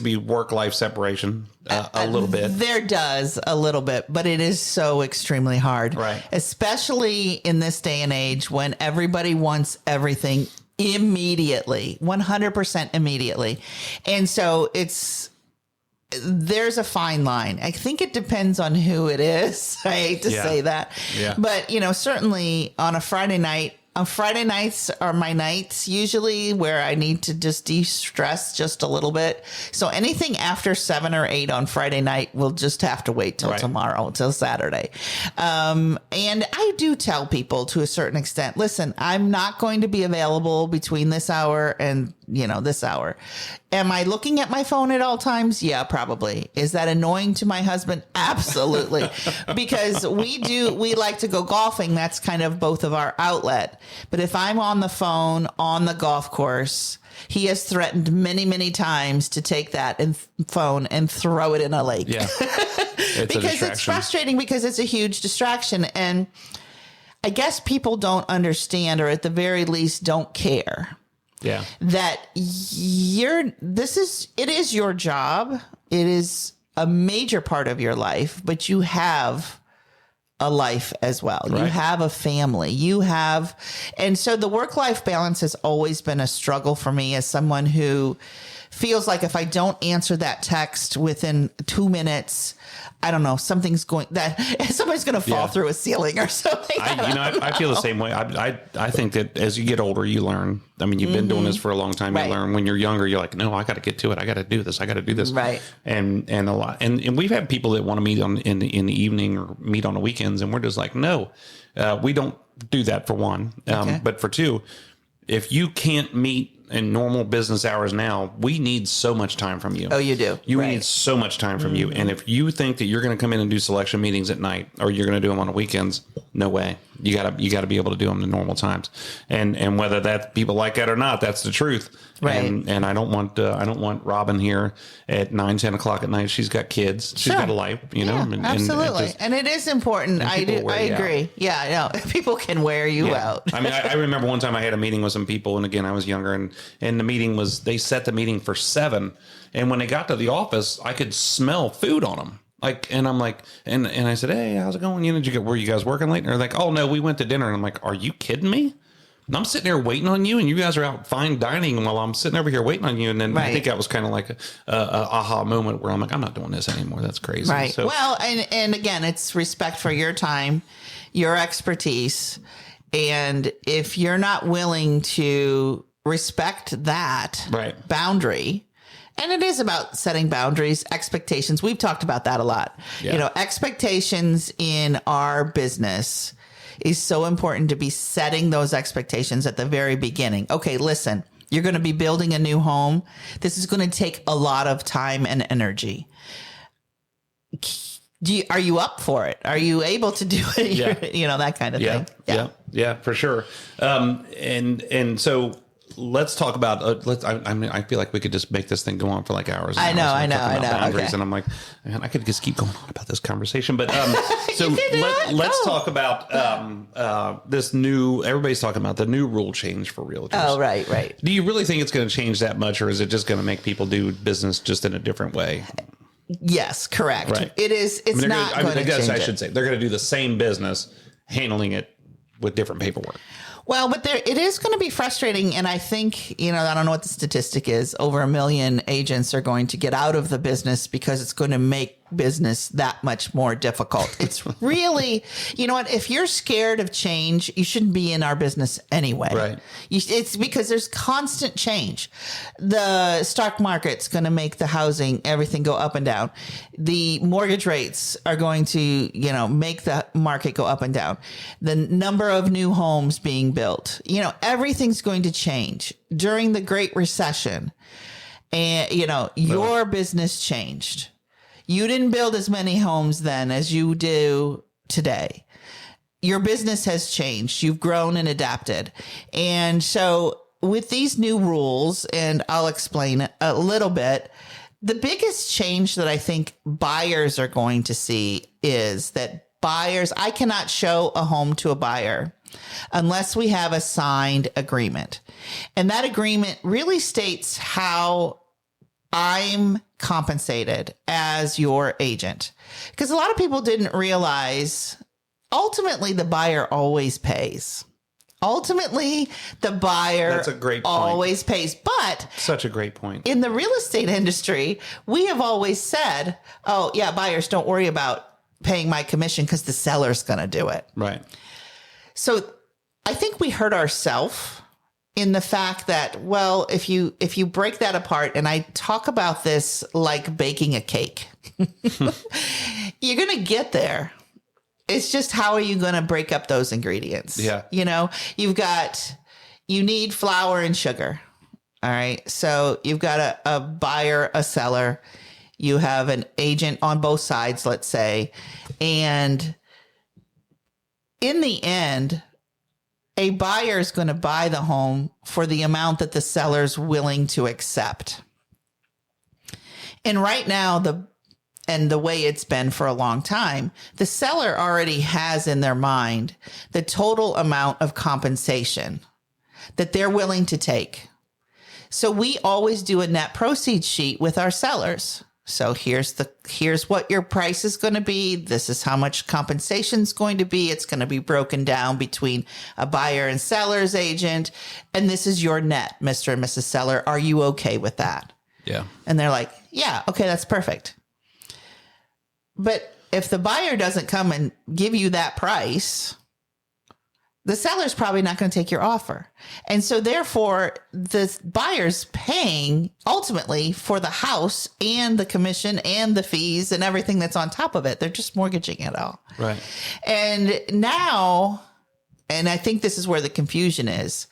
Speaker 1: be work-life separation a little bit.
Speaker 2: There does a little bit, but it is so extremely hard,
Speaker 1: right?
Speaker 2: Especially in this day and age when everybody wants everything immediately, 100% immediately, and so there's a fine line. I think it depends on who it is. I hate to say that. Yeah. But, certainly on a Friday night, Friday nights are my nights usually where I need to just de-stress just a little bit. So anything after 7 or 8 on Friday night will just have to wait till tomorrow, till Saturday. And I do tell people to a certain extent, listen, I'm not going to be available between this hour and this hour. Am I looking at my phone at all times? Yeah, probably. Is that annoying to my husband? Absolutely. Because we like to go golfing. That's kind of both of our outlet. But if I'm on the phone on the golf course, he has threatened many, many times to take that phone and throw it in a lake. Yeah. Because it's frustrating, because it's a huge distraction. And I guess people don't understand, or at the very least don't care.
Speaker 1: Yeah.
Speaker 2: That it is your job. It is a major part of your life, but you have a life as well. Right. You have a family. And so the work-life balance has always been a struggle for me as someone who feels like if I don't answer that text within 2 minutes, I don't know, somebody's going to fall through a ceiling or something.
Speaker 1: I feel the same way. I think that as you get older, you learn. I mean, you've been doing this for a long time. You learn. When you're younger, you're like, no, I got to get to it. I got to do this. I got to do this.
Speaker 2: Right.
Speaker 1: And a lot. And we've had people that want to meet in the evening or meet on the weekends, and we're just like, no, we don't do that, for one. But for two, if you can't meet in normal business hours now, we need so much time from you.
Speaker 2: Oh, you do.
Speaker 1: You
Speaker 2: Right.
Speaker 1: need so much time from you. And if you think that you're going to come in and do selection meetings at night, or you're going to do them on the weekends, no way. You gotta be able to do them in normal times. And whether that people like that or not, that's the truth.
Speaker 2: Right.
Speaker 1: And I don't want Robin here at 9, 10 o'clock at night. She's got kids. She's got a life, you know.
Speaker 2: Yeah, absolutely. And it is important. I agree. Yeah, I know. People can wear you out.
Speaker 1: I mean, I remember one time I had a meeting with some people, and again, I was younger, and the meeting was, they set the meeting for 7. And when they got to the office, I could smell food on them. And I'm like, and I said, hey, how's it going? Were you guys working late? And they're like, oh no, we went to dinner. And I'm like, are you kidding me? And I'm sitting there waiting on you, and you guys are out fine dining while I'm sitting over here waiting on you. And then I think that was kind of like a aha moment where I'm like, I'm not doing this anymore. That's crazy.
Speaker 2: Right.
Speaker 1: So,
Speaker 2: well, and again, it's respect for your time, your expertise. And if you're not willing to respect that boundary, and it is about setting boundaries, expectations. We've talked about that a lot. Yeah. Expectations in our business is so important to be setting those expectations at the very beginning. Okay, listen, you're going to be building a new home. This is going to take a lot of time and energy. Are you up for it? Are you able to do it? Yeah. That kind of thing.
Speaker 1: Yeah, for sure. And so let's talk about. I feel like we could just make this thing go on for like hours.
Speaker 2: I know.
Speaker 1: Boundaries,
Speaker 2: okay.
Speaker 1: And I'm like, man, I could just keep going on about this conversation. But so let's talk about this new. Everybody's talking about the new rule change for realtors.
Speaker 2: Oh, right.
Speaker 1: Do you really think it's going to change that much, or is it just going to make people do business just in a different way?
Speaker 2: Yes, correct.
Speaker 1: Right.
Speaker 2: It is. It's not going to change.
Speaker 1: I should say they're going to do the same business, handling it with different paperwork.
Speaker 2: Well, but it is going to be frustrating. And I think, I don't know what the statistic is. Over 1 million agents are going to get out of the business because it's going to make business that much more difficult. It's really, you know what? If you're scared of change, you shouldn't be in our business anyway.
Speaker 1: Right.
Speaker 2: It's because there's constant change. The stock market's going to make the housing, everything go up and down. The mortgage rates are going to, make the market go up and down. The number of new homes being built, everything's going to change. During the Great Recession, and, your business changed. You didn't build as many homes then as you do today. Your business has changed. You've grown and adapted. And so with these new rules, and I'll explain it a little bit, the biggest change that I think buyers are going to see is that I cannot show a home to a buyer unless we have a signed agreement. And that agreement really states how I'm compensated as your agent. Because a lot of people didn't realize ultimately the buyer always pays. Ultimately, the buyer
Speaker 1: That's a great point.
Speaker 2: always pays. But
Speaker 1: Such a great point.
Speaker 2: in the real estate industry, we have always said, oh, yeah, buyers, don't worry about paying my commission because the seller's going to do it.
Speaker 1: Right.
Speaker 2: So I think we hurt ourselves in the fact that, well, if you break that apart, and I talk about this like baking a cake, you're going to get there. It's just, how are you going to break up those ingredients?
Speaker 1: Yeah.
Speaker 2: You need flour and sugar. All right. So you've got a buyer, a seller, you have an agent on both sides, let's say. And in the end, a buyer is going to buy the home for the amount that the seller's willing to accept. And right now, the way it's been for a long time, the seller already has in their mind the total amount of compensation that they're willing to take. So we always do a net proceeds sheet with our sellers. So here's what your price is going to be. This is how much compensation is going to be. It's going to be broken down between a buyer and seller's agent. And this is your net, Mr. and Mrs. Seller. Are you okay with that?
Speaker 1: Yeah.
Speaker 2: And they're like, yeah, okay, that's perfect. But if the buyer doesn't come and give you that price, the seller's probably not going to take your offer. And so therefore, the buyer's paying ultimately for the house and the commission and the fees and everything that's on top of it. They're just mortgaging it all.
Speaker 1: Right.
Speaker 2: And now, and I think this is where the confusion is,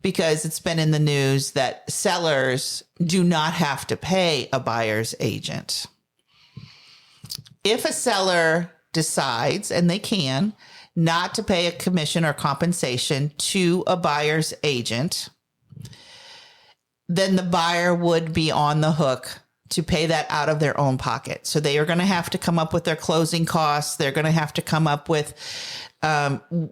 Speaker 2: because it's been in the news that sellers do not have to pay a buyer's agent. If a seller decides, and they can, not to pay a commission or compensation to a buyer's agent, then the buyer would be on the hook to pay that out of their own pocket. So they are going to have to come up with their closing costs. They're going to have to come up with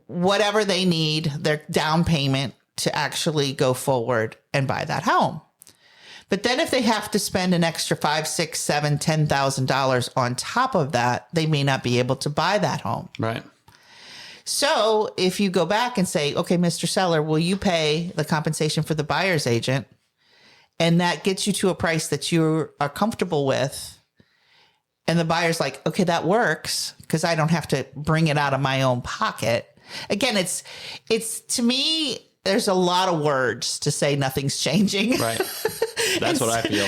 Speaker 2: whatever they need, their down payment to actually go forward and buy that home. But then if they have to spend an extra $5,000, $6,000, $7,000, $10,000 on top of that, they may not be able to buy that home.
Speaker 1: Right.
Speaker 2: So if you go back and say, okay, Mr. Seller, will you pay the compensation for the buyer's agent? And that gets you to a price that you are comfortable with. And the buyer's like, okay, that works because I don't have to bring it out of my own pocket. Again, it's to me, there's a lot of words to say nothing's changing.
Speaker 1: Right. That's what I feel.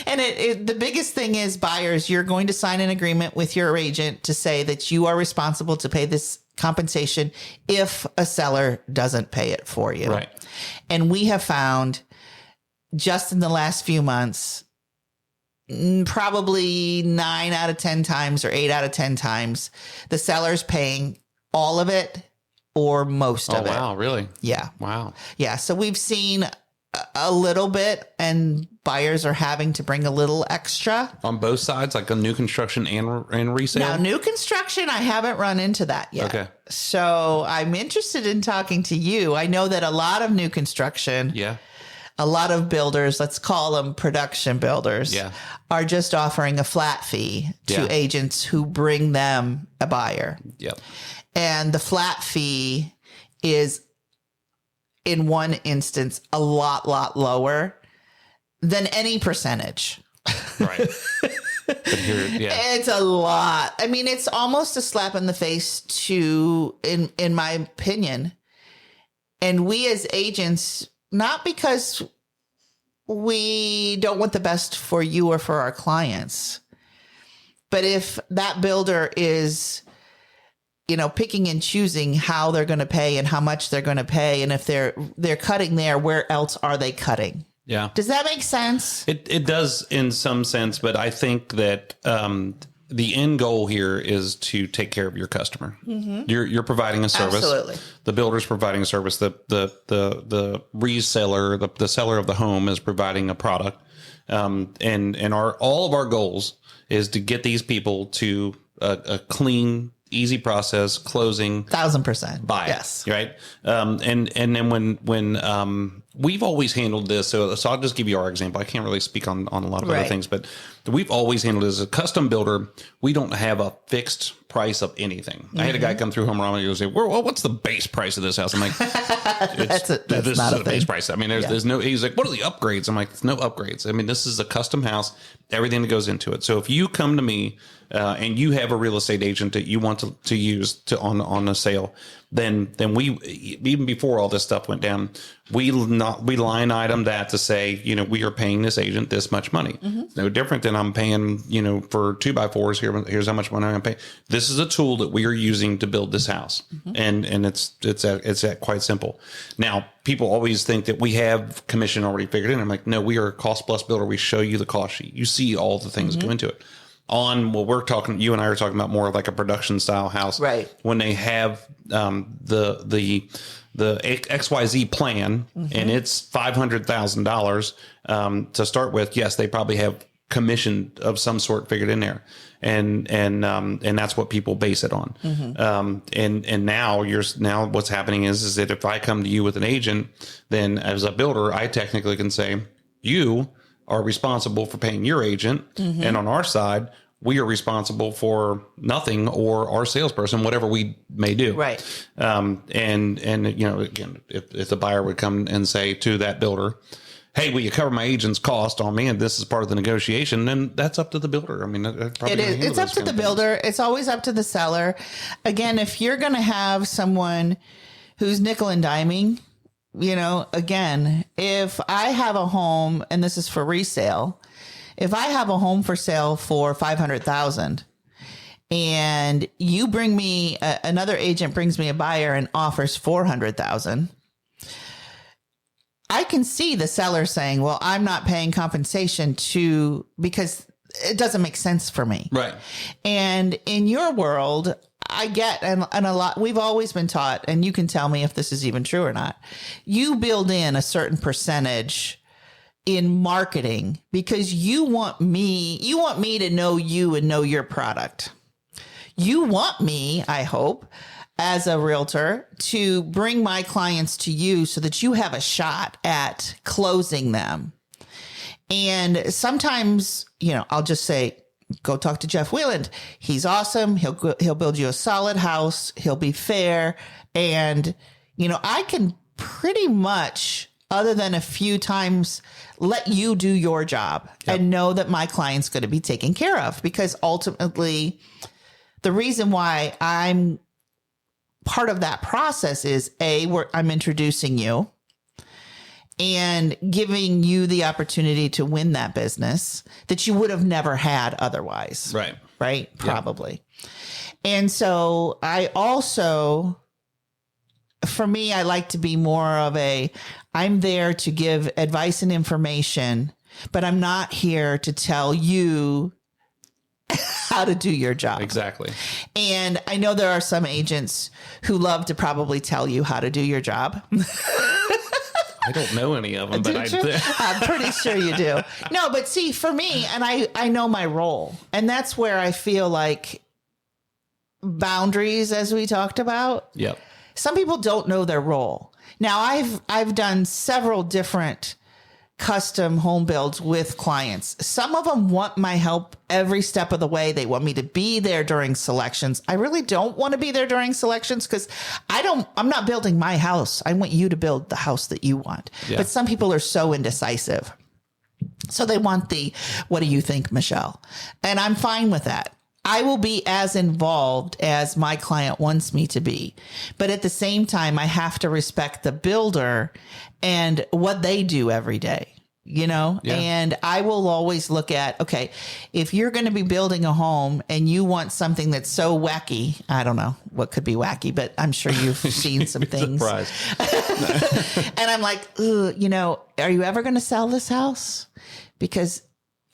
Speaker 2: And the biggest thing is, buyers, you're going to sign an agreement with your agent to say that you are responsible to pay this compensation if a seller doesn't pay it for you.
Speaker 1: Right.
Speaker 2: And we have found just in the last few months, probably 9 out of 10 times or 8 out of 10 times, the seller's paying all of it or most of it.
Speaker 1: Oh, wow. Really?
Speaker 2: Yeah.
Speaker 1: Wow.
Speaker 2: Yeah. So we've seen a little bit, and buyers are having to bring a little extra.
Speaker 1: On both sides, like a new construction and resale?
Speaker 2: Now, new construction, I haven't run into that yet.
Speaker 1: Okay.
Speaker 2: So I'm interested in talking to you. I know that a lot of new construction,
Speaker 1: Yeah.
Speaker 2: a lot of builders, let's call them production builders,
Speaker 1: Yeah.
Speaker 2: are just offering a flat fee to
Speaker 1: Yeah.
Speaker 2: agents who bring them a buyer.
Speaker 1: Yep.
Speaker 2: And the flat fee is, in one instance, a lot lower than any percentage.
Speaker 1: Right. But here, yeah.
Speaker 2: It's a lot. I mean, it's almost a slap in the face in my opinion. And we as agents, not because we don't want the best for you or for our clients, but if that builder is, picking and choosing how they're going to pay and how much they're going to pay, and if they're cutting there, where else are they cutting?
Speaker 1: Yeah.
Speaker 2: Does that make sense?
Speaker 1: It does in some sense, but I think that the end goal here is to take care of your customer. Mm-hmm. You're providing a service.
Speaker 2: Absolutely.
Speaker 1: The builder's providing a service. The reseller, the seller of the home is providing a product. And all of our goals is to get these people to a clean, easy process, closing,
Speaker 2: 1,000%.
Speaker 1: buy it,
Speaker 2: Yes.
Speaker 1: right? And then when we've always handled this, so I'll just give you our example. I can't really speak on a lot of other
Speaker 2: Right.
Speaker 1: things, but we've always handled it as a custom builder. We don't have a fixed price of anything. I had a guy come through Home Rama and say, well, what's the base price of this house? I'm like,
Speaker 2: That's
Speaker 1: this
Speaker 2: not
Speaker 1: is
Speaker 2: a
Speaker 1: the base
Speaker 2: thing.
Speaker 1: price. I mean, there's no, he's like, what are the upgrades? I'm like, there's no upgrades. I mean, this is a custom house, everything that goes into it. So if you come to me and you have a real estate agent that you want to use on a sale, then we, even before all this stuff went down, we line item that to say, we are paying this agent this much money. Mm-hmm. It's no different than I'm paying, for 2x4s. Here's how much money I'm paying. This is a tool that we are using to build this house. Mm-hmm. And it's quite simple. Now, people always think that we have commission already figured in. I'm like, no, we are a cost plus builder. We show you the cost sheet. You see all the things that go into it. On what we're talking, you and I are talking about more of like a production style house,
Speaker 2: right? When
Speaker 1: they have the XYZ plan, and it's $500,000 to start with. Yes, they probably have commission of some sort figured in there, and that's what people base it on. And now what's happening is that if I come to you with an agent, then as a builder, I technically can say you are responsible for paying your agent. And on our side, we are responsible for nothing, or our salesperson, whatever we may do.
Speaker 2: Right.
Speaker 1: And again, if the buyer would come and say to that builder, hey, will you cover my agent's cost on me? And this is part of the negotiation. Then that's up to the builder. I mean,
Speaker 2: it is. It's up to the builder. It's always up to the seller. Again, if you're going to have someone who's nickel and diming, again, if I have a home, and this is for resale, if I have a home for sale for $500,000 and you bring me, another agent brings me a buyer and offers $400,000, I can see the seller saying, well, I'm not paying compensation because it doesn't make sense for me.
Speaker 1: Right.
Speaker 2: And in your world, I get, and a lot, we've always been taught, and you can tell me if this is even true or not. You build in a certain percentage in marketing because you want me to know you and know your product. You want me, I hope, as a realtor, to bring my clients to you so that you have a shot at closing them. And sometimes, I'll just say, go talk to Jeff Wieland. He's awesome. He'll build you a solid house. He'll be fair. And, I can pretty much, other than a few times, let you do your job and know that my client's going to be taken care of, because ultimately the reason why I'm part of that process is I'm introducing you and giving you the opportunity to win that business that you would have never had otherwise.
Speaker 1: Right.
Speaker 2: Right. Probably. And so I also, for me, I like to be more of I'm there to give advice and information, but I'm not here to tell you how to do your job.
Speaker 1: Exactly.
Speaker 2: And I know there are some agents who love to probably tell you how to do your job.
Speaker 1: I don't know any of them, but
Speaker 2: I'm pretty sure you do. No, but see, for me, and I know my role, and that's where I feel like boundaries, as we talked about.
Speaker 1: Yep.
Speaker 2: Some people don't know their role. Now, I've done several different custom home builds with clients. Some of them want my help every step of the way. They want me to be there during selections. I really don't want to be there during selections because I'm not building my house. I want you to build the house that you want. Yeah. But some people are so indecisive. So they want what do you think, Michelle? And I'm fine with that. I will be as involved as my client wants me to be. But at the same time, I have to respect the builder and what they do every day, Yeah. And I will always look at, okay, if you're going to be building a home and you want something that's so wacky, I don't know what could be wacky, but I'm sure you've seen some things. And I'm like, are you ever going to sell this house? Because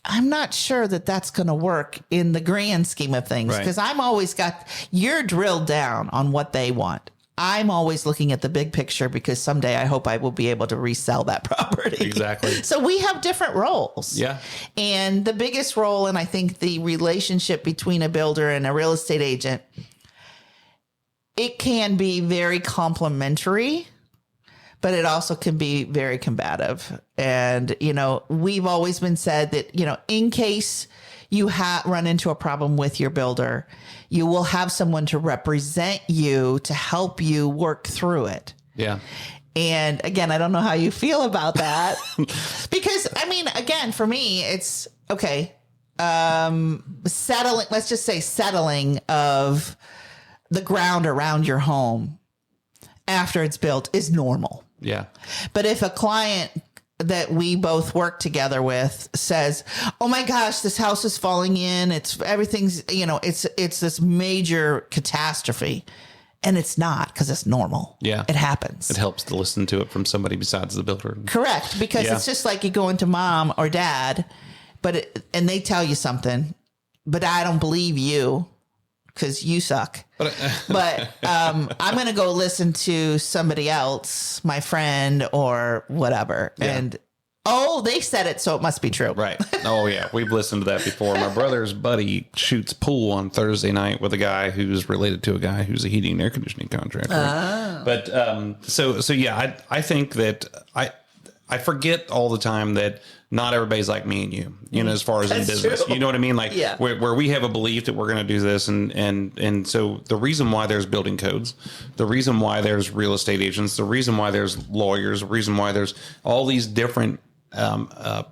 Speaker 2: I'm not sure that that's going to work in the grand scheme of things, because I'm always you're drilled down on what they want. I'm always looking at the big picture because someday I hope I will be able to resell that property.
Speaker 1: Exactly.
Speaker 2: So we have different roles.
Speaker 1: Yeah. And
Speaker 2: the biggest role, and I think the relationship between a builder and a real estate agent, it can be very complementary, but it also can be very combative. And, we've always been said that, in case you run into a problem with your builder, you will have someone to represent you to help you work through it. Yeah. And again, I don't know how you feel about that because, again, for me, it's okay. Let's just say settling of the ground around your home after it's built is normal. Yeah. But if a client that we both work together with says, oh my gosh, this house is falling in. Everything's, it's this major catastrophe. And it's not, because it's normal. Yeah. It happens.
Speaker 1: It helps to listen to it from somebody besides the builder.
Speaker 2: Correct. Because it's just like you go into mom or dad, and they tell you something, but I don't believe you because you suck. But I'm going to go listen to somebody else, my friend or whatever. Yeah. And, they said it, so it must be true.
Speaker 1: Right. Oh, yeah. We've listened to that before. My brother's buddy shoots pool on Thursday night with a guy who's related to a guy who's a heating and air conditioning contractor. Oh. But so yeah, I think that I forget all the time that not everybody's like me and you, as far as in business, true. You know what I mean? Like where we have a belief that we're going to do this. And so the reason why there's building codes, the reason why there's real estate agents, the reason why there's lawyers, the reason why there's all these different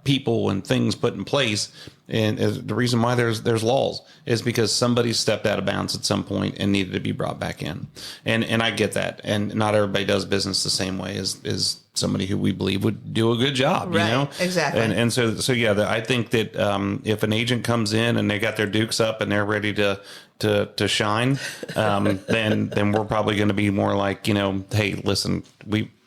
Speaker 1: people and things put in place. And the reason why there's laws is because somebody stepped out of bounds at some point and needed to be brought back in. And I get that. And not everybody does business the same way as somebody who we believe would do a good job,
Speaker 2: right, Exactly.
Speaker 1: And so yeah, I think that if an agent comes in and they got their dukes up and they're ready to shine, then we're probably going to be more like, hey, listen,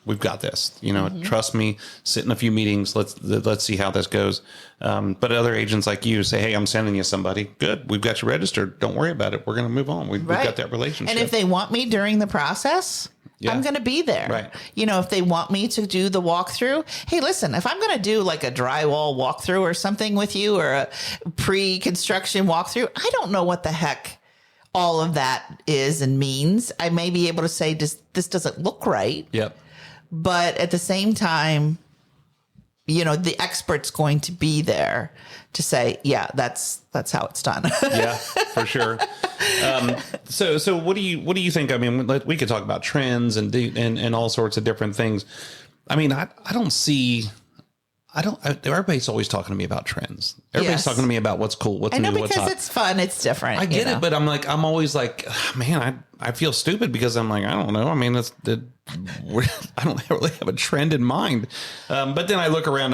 Speaker 1: we've got this, you know, trust me, sit in a few meetings. Let's see how this goes. But other agents like you say, hey, I'm sending you somebody. Good. We've got you registered. Don't worry about it. We're going to move on. We've got that relationship.
Speaker 2: And if they want me during the process, I'm going to be there.
Speaker 1: Right.
Speaker 2: You know, if they want me to do the walkthrough, hey, listen, if I'm going to do like a drywall walkthrough or something with you, or a pre-construction walkthrough, I don't know what the heck all of that is and means. I may be able to say, this doesn't look right.
Speaker 1: Yep.
Speaker 2: But at the same time, you know, the expert's going to be there to say, yeah, that's how it's done.
Speaker 1: Yeah, for sure. So what do you think? I mean, we could talk about trends and all sorts of different things. I mean, I don't see. Everybody's always talking to me about trends. Everybody's talking to me about what's cool, what's new, what's hot.
Speaker 2: Because it's fun, it's different.
Speaker 1: I get it, but I'm always like, man, I feel stupid because I'm like, I don't know. I mean, I don't really have a trend in mind. But then I look around.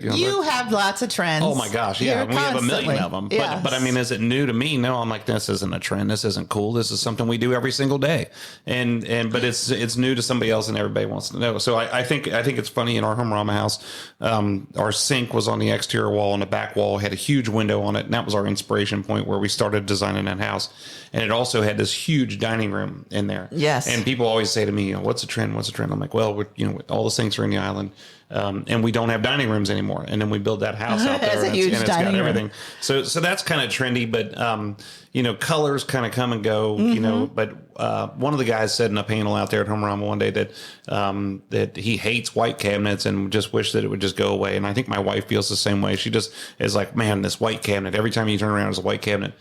Speaker 2: You have lots of trends.
Speaker 1: Oh my gosh, yeah, we have a million of them.
Speaker 2: Yes.
Speaker 1: But I mean, is it new to me? No, I'm like, this isn't a trend. This isn't cool. This is something we do every single day, but it's new to somebody else, and everybody wants to know. So I think it's funny in our Humrama house. Our sink was on the exterior wall, and the back wall had a huge window on it, and that was our inspiration point where we started designing that house. And it also had this huge dining room in there.
Speaker 2: Yes.
Speaker 1: And people always say to me, you know, what's a trend? What's a trend? I'm like, well, all the sinks are in the island, and we don't have dining rooms anymore. And then we build that house out there,
Speaker 2: and it's got everything.
Speaker 1: Room. So that's kind of trendy, but you know, colors kind of come and go. You know, but one of the guys said in a panel out there at Humrama one day that he hates white cabinets and just wish that it would just go away. And I think my wife feels the same way. She just is like, man, this white cabinet. Every time you turn around, it's a white cabinet.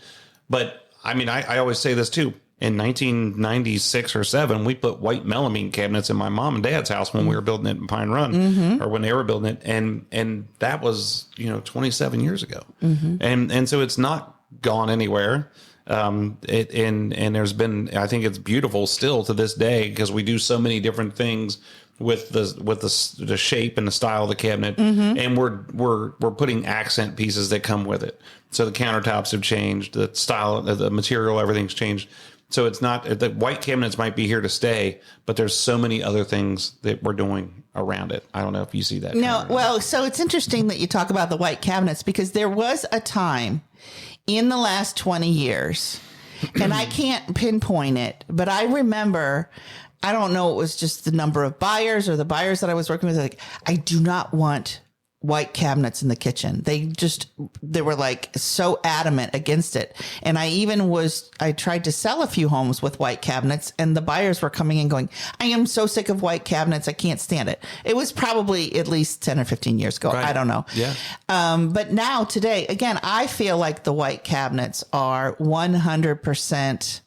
Speaker 1: But I mean, I always say this too. In 1996 or 7, we put white melamine cabinets in my mom and dad's house when we were building it in Pine Run, or when they were building it, and that was 27 years ago, and so it's not gone anywhere. And there's been, I think it's beautiful still to this day because we do so many different things with the shape and the style of the cabinet, and we're putting accent pieces that come with it. So the countertops have changed, the style, the material, everything's changed. So it's not, the white cabinets might be here to stay, but there's so many other things that we're doing around it. I don't know if you see that.
Speaker 2: No, well, so it's interesting that you talk about the white cabinets because there was a time in the last 20 years, and I can't pinpoint it, but I remember, I don't know, it was just the number of buyers or the buyers that I was working with, like, I do not want white cabinets in the kitchen. They were like so adamant against it. And I tried to sell a few homes with white cabinets, and the buyers were coming in going, I am so sick of white cabinets. I can't stand it. It was probably at least 10 or 15 years ago. Right. I don't know.
Speaker 1: Yeah.
Speaker 2: But now today, again, I feel like the white cabinets are 100%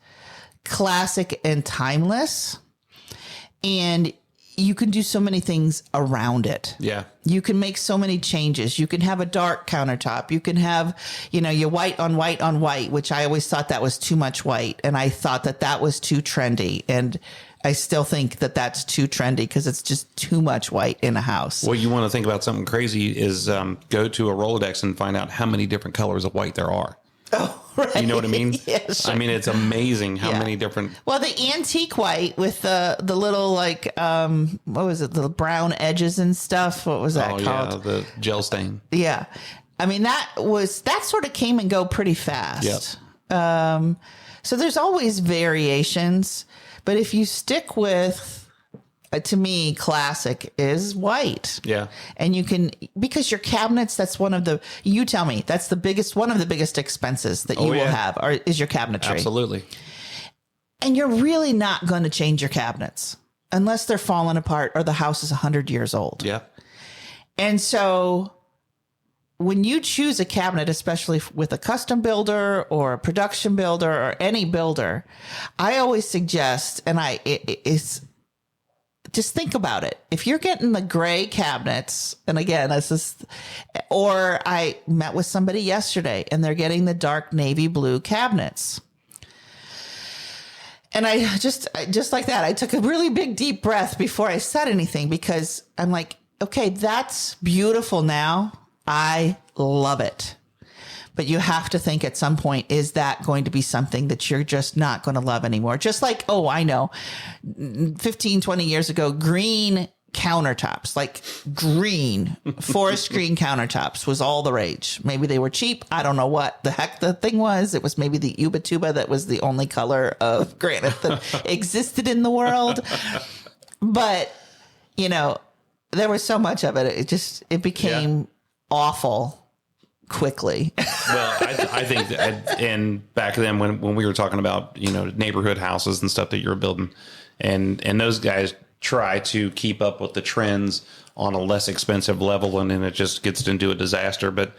Speaker 2: classic and timeless. And you can do so many things around it.
Speaker 1: Yeah.
Speaker 2: You can make so many changes. You can have a dark countertop. You can have, your white on white on white, which I always thought that was too much white. And I thought that was too trendy. And I still think that that's too trendy because it's just too much white in a house.
Speaker 1: Well, you want to think about something crazy is go to a Rolodex and find out how many different colors of white there are.
Speaker 2: Oh, right.
Speaker 1: You know what I mean?
Speaker 2: Yes.
Speaker 1: I mean, it's amazing how many different.
Speaker 2: Well, the antique white with the little what was it? The brown edges and stuff. What was that called?
Speaker 1: Yeah, the gel stain.
Speaker 2: Yeah. I mean, that sort of came and go pretty fast.
Speaker 1: Yep.
Speaker 2: So there's always variations, but if you stick with, to me, classic is white.
Speaker 1: Yeah.
Speaker 2: And you can, because your cabinets, that's one of the biggest expenses that you will have is your cabinetry.
Speaker 1: Absolutely.
Speaker 2: And you're really not going to change your cabinets unless they're falling apart or the house is 100 years old.
Speaker 1: Yeah.
Speaker 2: And so when you choose a cabinet, especially with a custom builder or a production builder or any builder, I always suggest, and it's just think about it. If you're getting the gray cabinets, and again, or I met with somebody yesterday and they're getting the dark navy blue cabinets. And I just like that, I took a really big deep breath before I said anything because I'm like, okay, that's beautiful now. I love it. But you have to think at some point, is that going to be something that you're just not going to love anymore? Just like, oh, I know, 15, 20 years ago, green countertops, like green, forest green countertops was all the rage. Maybe they were cheap. I don't know what the heck the thing was. It was maybe the Yuba Tuba that was the only color of granite that existed in the world. But, you know, there was so much of it. It became awful quickly.
Speaker 1: Well, I think, and back then when we were talking about, you know, neighborhood houses and stuff that you're building, and those guys try to keep up with the trends on a less expensive level, and then it just gets into a disaster. But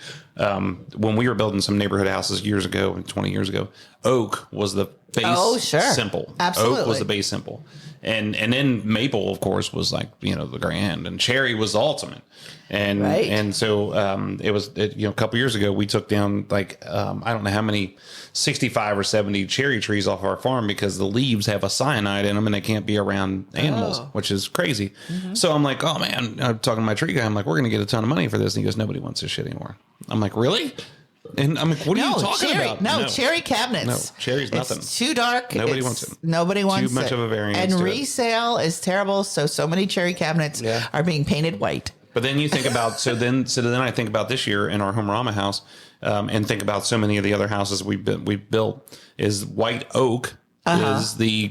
Speaker 1: when we were building some neighborhood houses years ago, 20 years ago, oak was the base simple.
Speaker 2: Absolutely.
Speaker 1: Oak was the base simple. And then maple, of course, was like, you know, the grand, and cherry was the ultimate. And so it was, you know, a couple years ago, we took down like, I don't know how many, 65 or 70 cherry trees off our farm because the leaves have a cyanide in them and they can't be around animals, which is crazy. Mm-hmm. So I'm like, oh man, I'm talking to my tree guy. I'm like, we're going to get a ton of money for this. And he goes, nobody wants this shit anymore. I'm like, really? And I'm like, what are you talking about?
Speaker 2: No, cherry cabinets.
Speaker 1: No, cherry's nothing.
Speaker 2: It's too dark.
Speaker 1: Nobody wants it.
Speaker 2: Nobody wants it.
Speaker 1: Too much of a variance.
Speaker 2: And resale is terrible. So many cherry cabinets are being painted white.
Speaker 1: But then you think about, so then I think about this year in our Homerama house, and think about so many of the other houses we've built, is white oak is the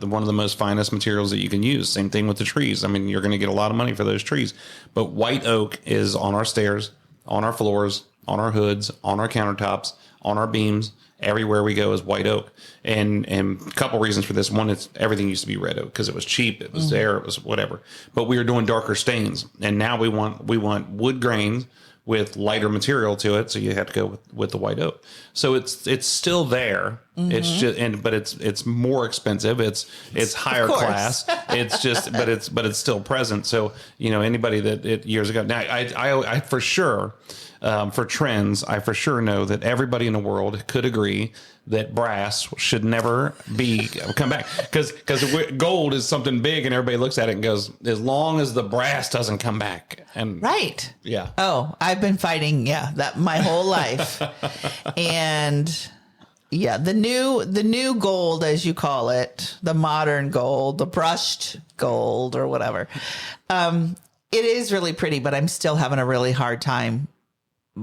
Speaker 1: one of the most finest materials that you can use. Same thing with the trees. I mean, you're going to get a lot of money for those trees, but white oak is on our stairs, on our floors, on our hoods, on our countertops, on our beams. Everywhere we go is white oak. And a couple reasons for this. One, it's everything used to be red oak because it was cheap. It was there. It was whatever. But we were doing darker stains. And now we want wood grains with lighter material to it. So you have to go with the white oak. So it's still there. Mm-hmm. It's just, but it's more expensive. It's higher class. It's just, but it's still present. So, you know, anybody that years ago, now I for sure, for trends, I for sure know that everybody in the world could agree that brass should never come back because gold is something big and everybody looks at it and goes, as long as the brass doesn't come back. And
Speaker 2: right.
Speaker 1: Yeah.
Speaker 2: Oh, I've been fighting. That my whole life. And the new gold, as you call it, the modern gold, the brushed gold or whatever. It is really pretty, but I'm still having a really hard time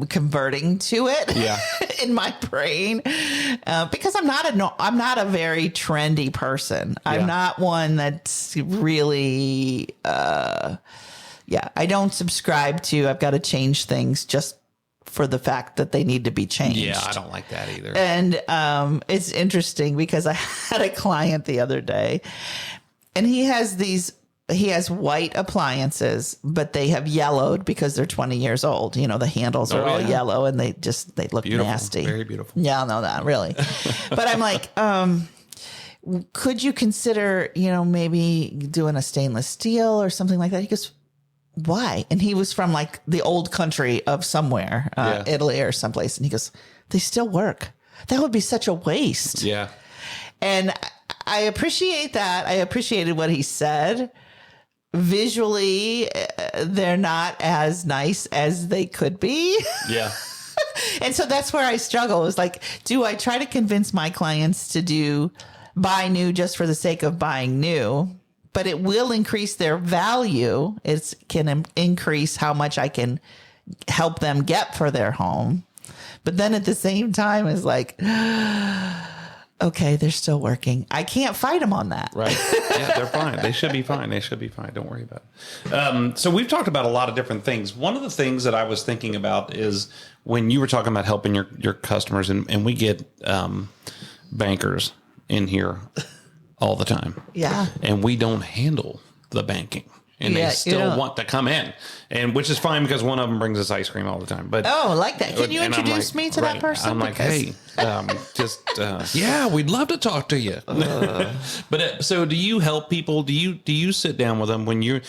Speaker 2: converting to it in my brain because I'm not a very trendy person. I'm not one that's really I don't subscribe to I've got to change things just for the fact that they need to be changed.
Speaker 1: Yeah, I don't like that either.
Speaker 2: And it's interesting because I had a client the other day and he has white appliances, but they have yellowed because they're 20 years old. You know, the handles are all yellow and they look beautiful, nasty.
Speaker 1: Very beautiful.
Speaker 2: Yeah, no, not really. But I'm like, could you consider, you know, maybe doing a stainless steel or something like that? He goes, why? And he was from like the old country of somewhere, Italy or someplace. And he goes, they still work. That would be such a waste.
Speaker 1: Yeah.
Speaker 2: And I appreciate that. I appreciated what he said. Visually, they're not as nice as they could be.
Speaker 1: Yeah.
Speaker 2: And so that's where I struggle is like, do I try to convince my clients to buy new just for the sake of buying new, but it will increase their value. It can increase how much I can help them get for their home. But then at the same time, it's like, okay, they're still working. I can't fight them on that.
Speaker 1: Right. Yeah, they're fine. They should be fine. Don't worry about it. So we've talked about a lot of different things. One of the things that I was thinking about is when you were talking about helping your customers, and we get bankers in here all the time.
Speaker 2: Yeah.
Speaker 1: And we don't handle the banking. And they still want to come in, and which is fine because one of them brings us ice cream all the time. But
Speaker 2: I like that. Can you introduce me to that person?
Speaker 1: I'm like, hey, we'd love to talk to you. But so, do you help people? Do you sit down with them when you're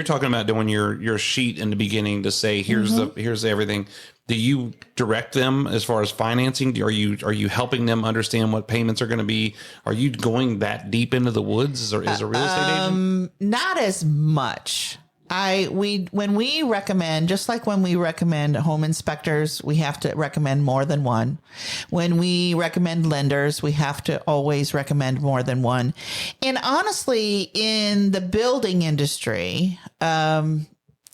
Speaker 1: talking about doing your sheet in the beginning to say here's everything? Do you direct them as far as financing? Are you helping them understand what payments are going to be? Are you going that deep into the woods as a real estate agent?
Speaker 2: Not as much. when we recommend, just like when we recommend home inspectors, we have to recommend more than one. When we recommend lenders, we have to always recommend more than one. And honestly, in the building industry,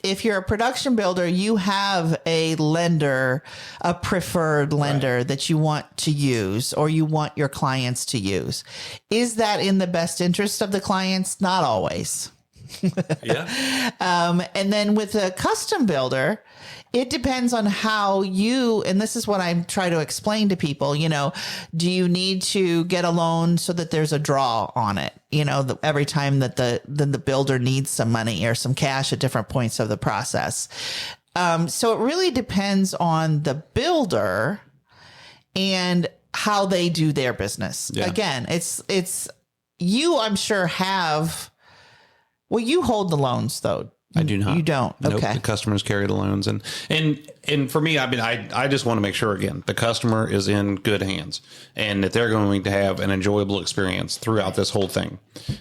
Speaker 2: if you're a production builder, you have a lender, a preferred lender that you want to use or you want your clients to use. Is that in the best interest of the clients? Not always.
Speaker 1: Yeah.
Speaker 2: And then with a custom builder, it depends on how you, and this is what I try to explain to people, do you need to get a loan so that there's a draw on it? Every time that the builder needs some money or some cash at different points of the process. So it really depends on the builder and how they do their business. Yeah. Again, it's you, I'm sure you hold the loans though.
Speaker 1: I do not.
Speaker 2: You don't.
Speaker 1: Nope,
Speaker 2: okay.
Speaker 1: The customers carry the loans, and for me, I just want to make sure again the customer is in good hands, and that they're going to have an enjoyable experience throughout this whole thing.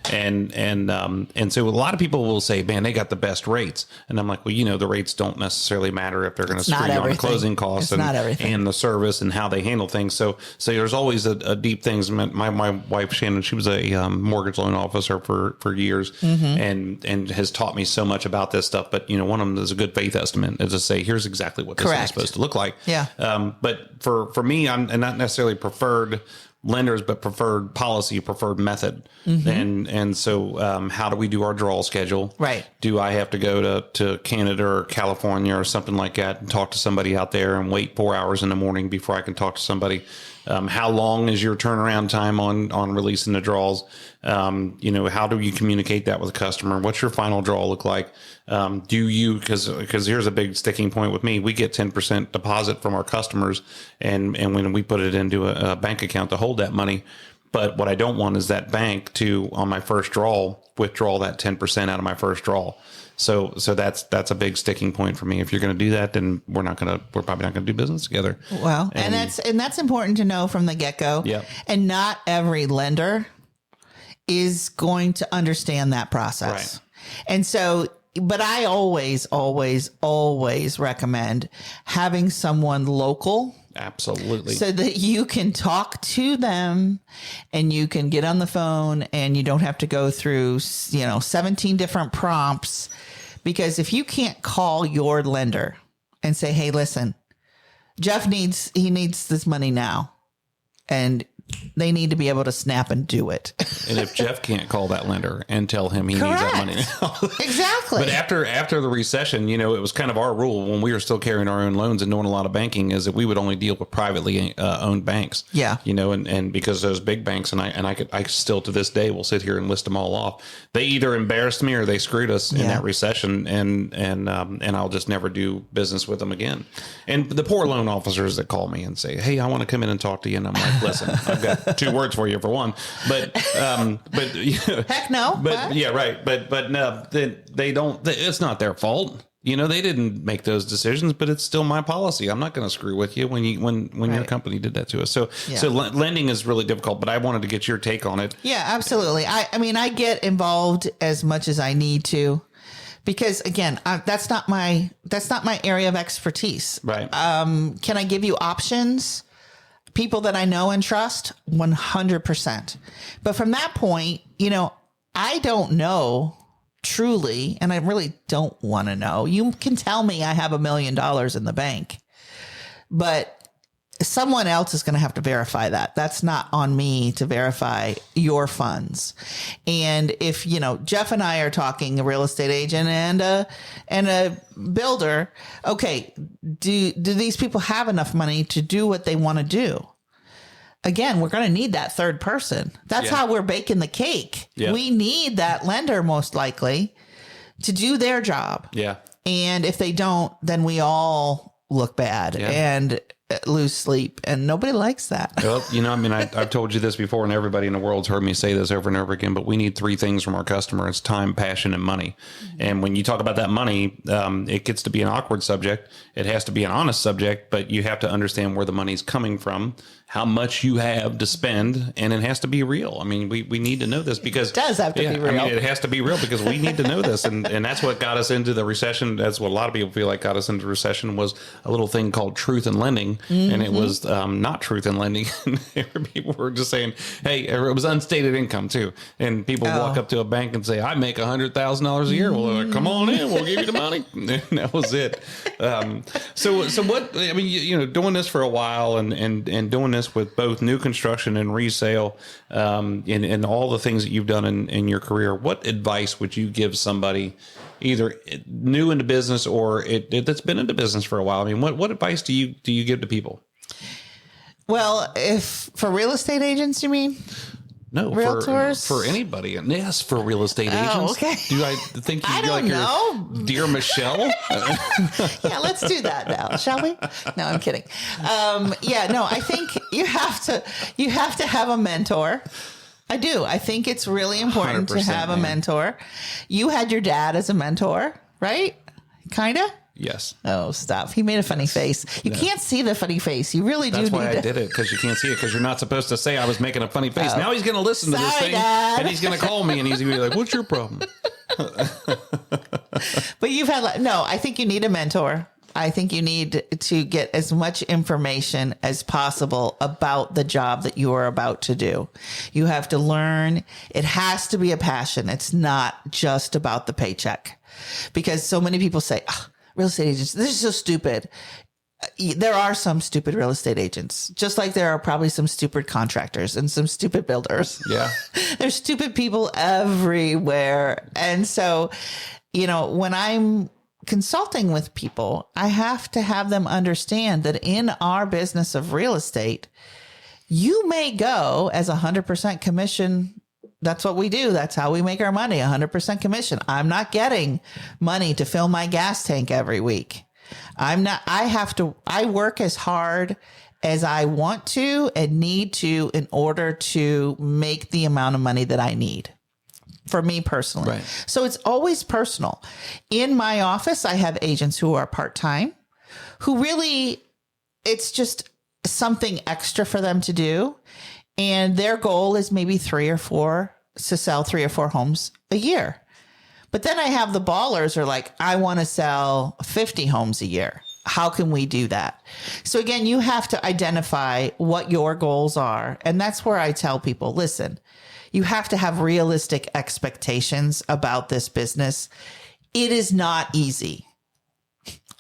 Speaker 1: And so a lot of people will say, "Man, they got the best rates," and I'm like, "Well, the rates don't necessarily matter if they're going to screw you on the closing costs and the service and how they handle things." So there's always a deep things. My wife Shannon, she was a mortgage loan officer for years, and has taught me so much about this stuff. But one of them is a good faith estimate, is to say, here's exactly what this is supposed to look like.
Speaker 2: Yeah.
Speaker 1: But for me, I'm not necessarily preferred lenders, but preferred policy, preferred method. And so how do we do our draw schedule?
Speaker 2: Right.
Speaker 1: Do I have to go to Canada or California or something like that and talk to somebody out there and wait 4 hours in the morning before I can talk to somebody? How long is your turnaround time on releasing the draws? How do you communicate that with the customer? What's your final draw look like? Because here's a big sticking point with me. We get 10% deposit from our customers, and when we put it into a bank account to hold that money. But what I don't want is that bank to, on my first draw, withdraw that 10% out of my first draw. So that's a big sticking point for me. If you're going to do that, then we're probably not going to do business together.
Speaker 2: Well, and that's important to know from the get-go.
Speaker 1: Yeah.
Speaker 2: And not every lender is going to understand that process.
Speaker 1: Right.
Speaker 2: And so, but I always, always, always recommend having someone local.
Speaker 1: Absolutely.
Speaker 2: So that you can talk to them and you can get on the phone and you don't have to go through, 17 different prompts. Because if you can't call your lender and say, hey, listen, Jeff needs this money now, and they need to be able to snap and do it.
Speaker 1: And if Jeff can't call that lender and tell him he needs that money now.
Speaker 2: Exactly.
Speaker 1: But after the recession, it was kind of our rule when we were still carrying our own loans and doing a lot of banking, is that we would only deal with privately owned banks.
Speaker 2: Yeah.
Speaker 1: And because those big banks, and I still to this day will sit here and list them all off. They either embarrassed me or they screwed us in that recession, and I'll just never do business with them again. And the poor loan officers that call me and say, hey, I want to come in and talk to you, and I'm like, listen, I've got 2 words for you for one, but
Speaker 2: heck no.
Speaker 1: But yeah, right. But no, they don't. It's not their fault. They didn't make those decisions, but it's still my policy. I'm not going to screw with you when your company did that to us. So lending is really difficult. But I wanted to get your take on it.
Speaker 2: Yeah, absolutely. I mean, I get involved as much as I need to, because again, that's not my area of expertise.
Speaker 1: Right.
Speaker 2: Can I give you options? People that I know and trust, 100%. But from that point, I don't know truly, and I really don't want to know. You can tell me I have $1 million in the bank, but someone else is going to have to verify that. That's not on me to verify your funds. And if, Jeff and I are talking, a real estate agent and a builder, okay, do these people have enough money to do what they want to do? Again, we're going to need that third person. That's how we're baking the cake. Yeah. We need that lender most likely to do their job.
Speaker 1: Yeah.
Speaker 2: And if they don't, then we all look bad and lose sleep, and nobody likes that. Well,
Speaker 1: I've told you this before, and everybody in the world's heard me say this over and over again, but we need 3 things from our customer. It's time, passion, and money. And when you talk about that money, it gets to be an awkward subject. It has to be an honest subject, but you have to understand where the money's coming from how much you have to spend, and it has to be real. I mean, we need to know this because
Speaker 2: it does have to be real.
Speaker 1: I mean, it has to be real because we need to know this, and that's what got us into the recession. That's what a lot of people feel like got us into the recession was a little thing called truth in lending, and it was not truth in lending. People were just saying, "Hey," it was unstated income too, and people walk up to a bank and say, "I make $100,000 a year." Well, they're like, "Come on in, we'll give you the money." And that was it. So what? I mean, you know, doing this for a while and doing this with both new construction and resale, and all the things that you've done in your career, what advice would you give somebody either new into business or that's been into business for a while? I mean, what advice do you give to people?
Speaker 2: Well, if for real estate agents, you mean?
Speaker 1: No,
Speaker 2: Realtors?
Speaker 1: For anybody. Yes, for real estate agents.
Speaker 2: Oh, okay.
Speaker 1: Do I think you
Speaker 2: I
Speaker 1: like
Speaker 2: don't know.
Speaker 1: your dear Michelle?
Speaker 2: Yeah, let's do that now, shall we? No, I'm kidding. I think you have to have a mentor. I do. I think it's really important to have a mentor. You had your dad as a mentor, right? Kind of?
Speaker 1: Yes.
Speaker 2: Oh, stop. He made a funny face. You can't see the funny face. You really do need to.
Speaker 1: That's why I did it, because you can't see it, because you're not supposed to say I was making a funny face. Now he's going to listen to this thing,
Speaker 2: Dad.
Speaker 1: and he's going to call me, and he's going to be like, what's your problem?
Speaker 2: But you've had, no, I think you need a mentor. I think you need to get as much information as possible about the job that you are about to do. You have to learn. It has to be a passion. It's not just about the paycheck, because so many people say, real estate agents, this is so stupid. There are some stupid real estate agents, just like there are probably some stupid contractors and some stupid builders.
Speaker 1: Yeah.
Speaker 2: There's stupid people everywhere. And so, when I'm consulting with people, I have to have them understand that in our business of real estate, you may go as 100% commission. That's what we do. That's how we make our money. 100% commission. I'm not getting money to fill my gas tank every week. I work as hard as I want to and need to in order to make the amount of money that I need for me personally. Right. So it's always personal. In my office, I have agents who are part-time, who really, it's just something extra for them to do. And their goal is maybe to sell 3 or 4 homes a year. But then I have the ballers are like, I want to sell 50 homes a year. How can we do that? So again, you have to identify what your goals are. And that's where I tell people, listen, you have to have realistic expectations about this business. It is not easy.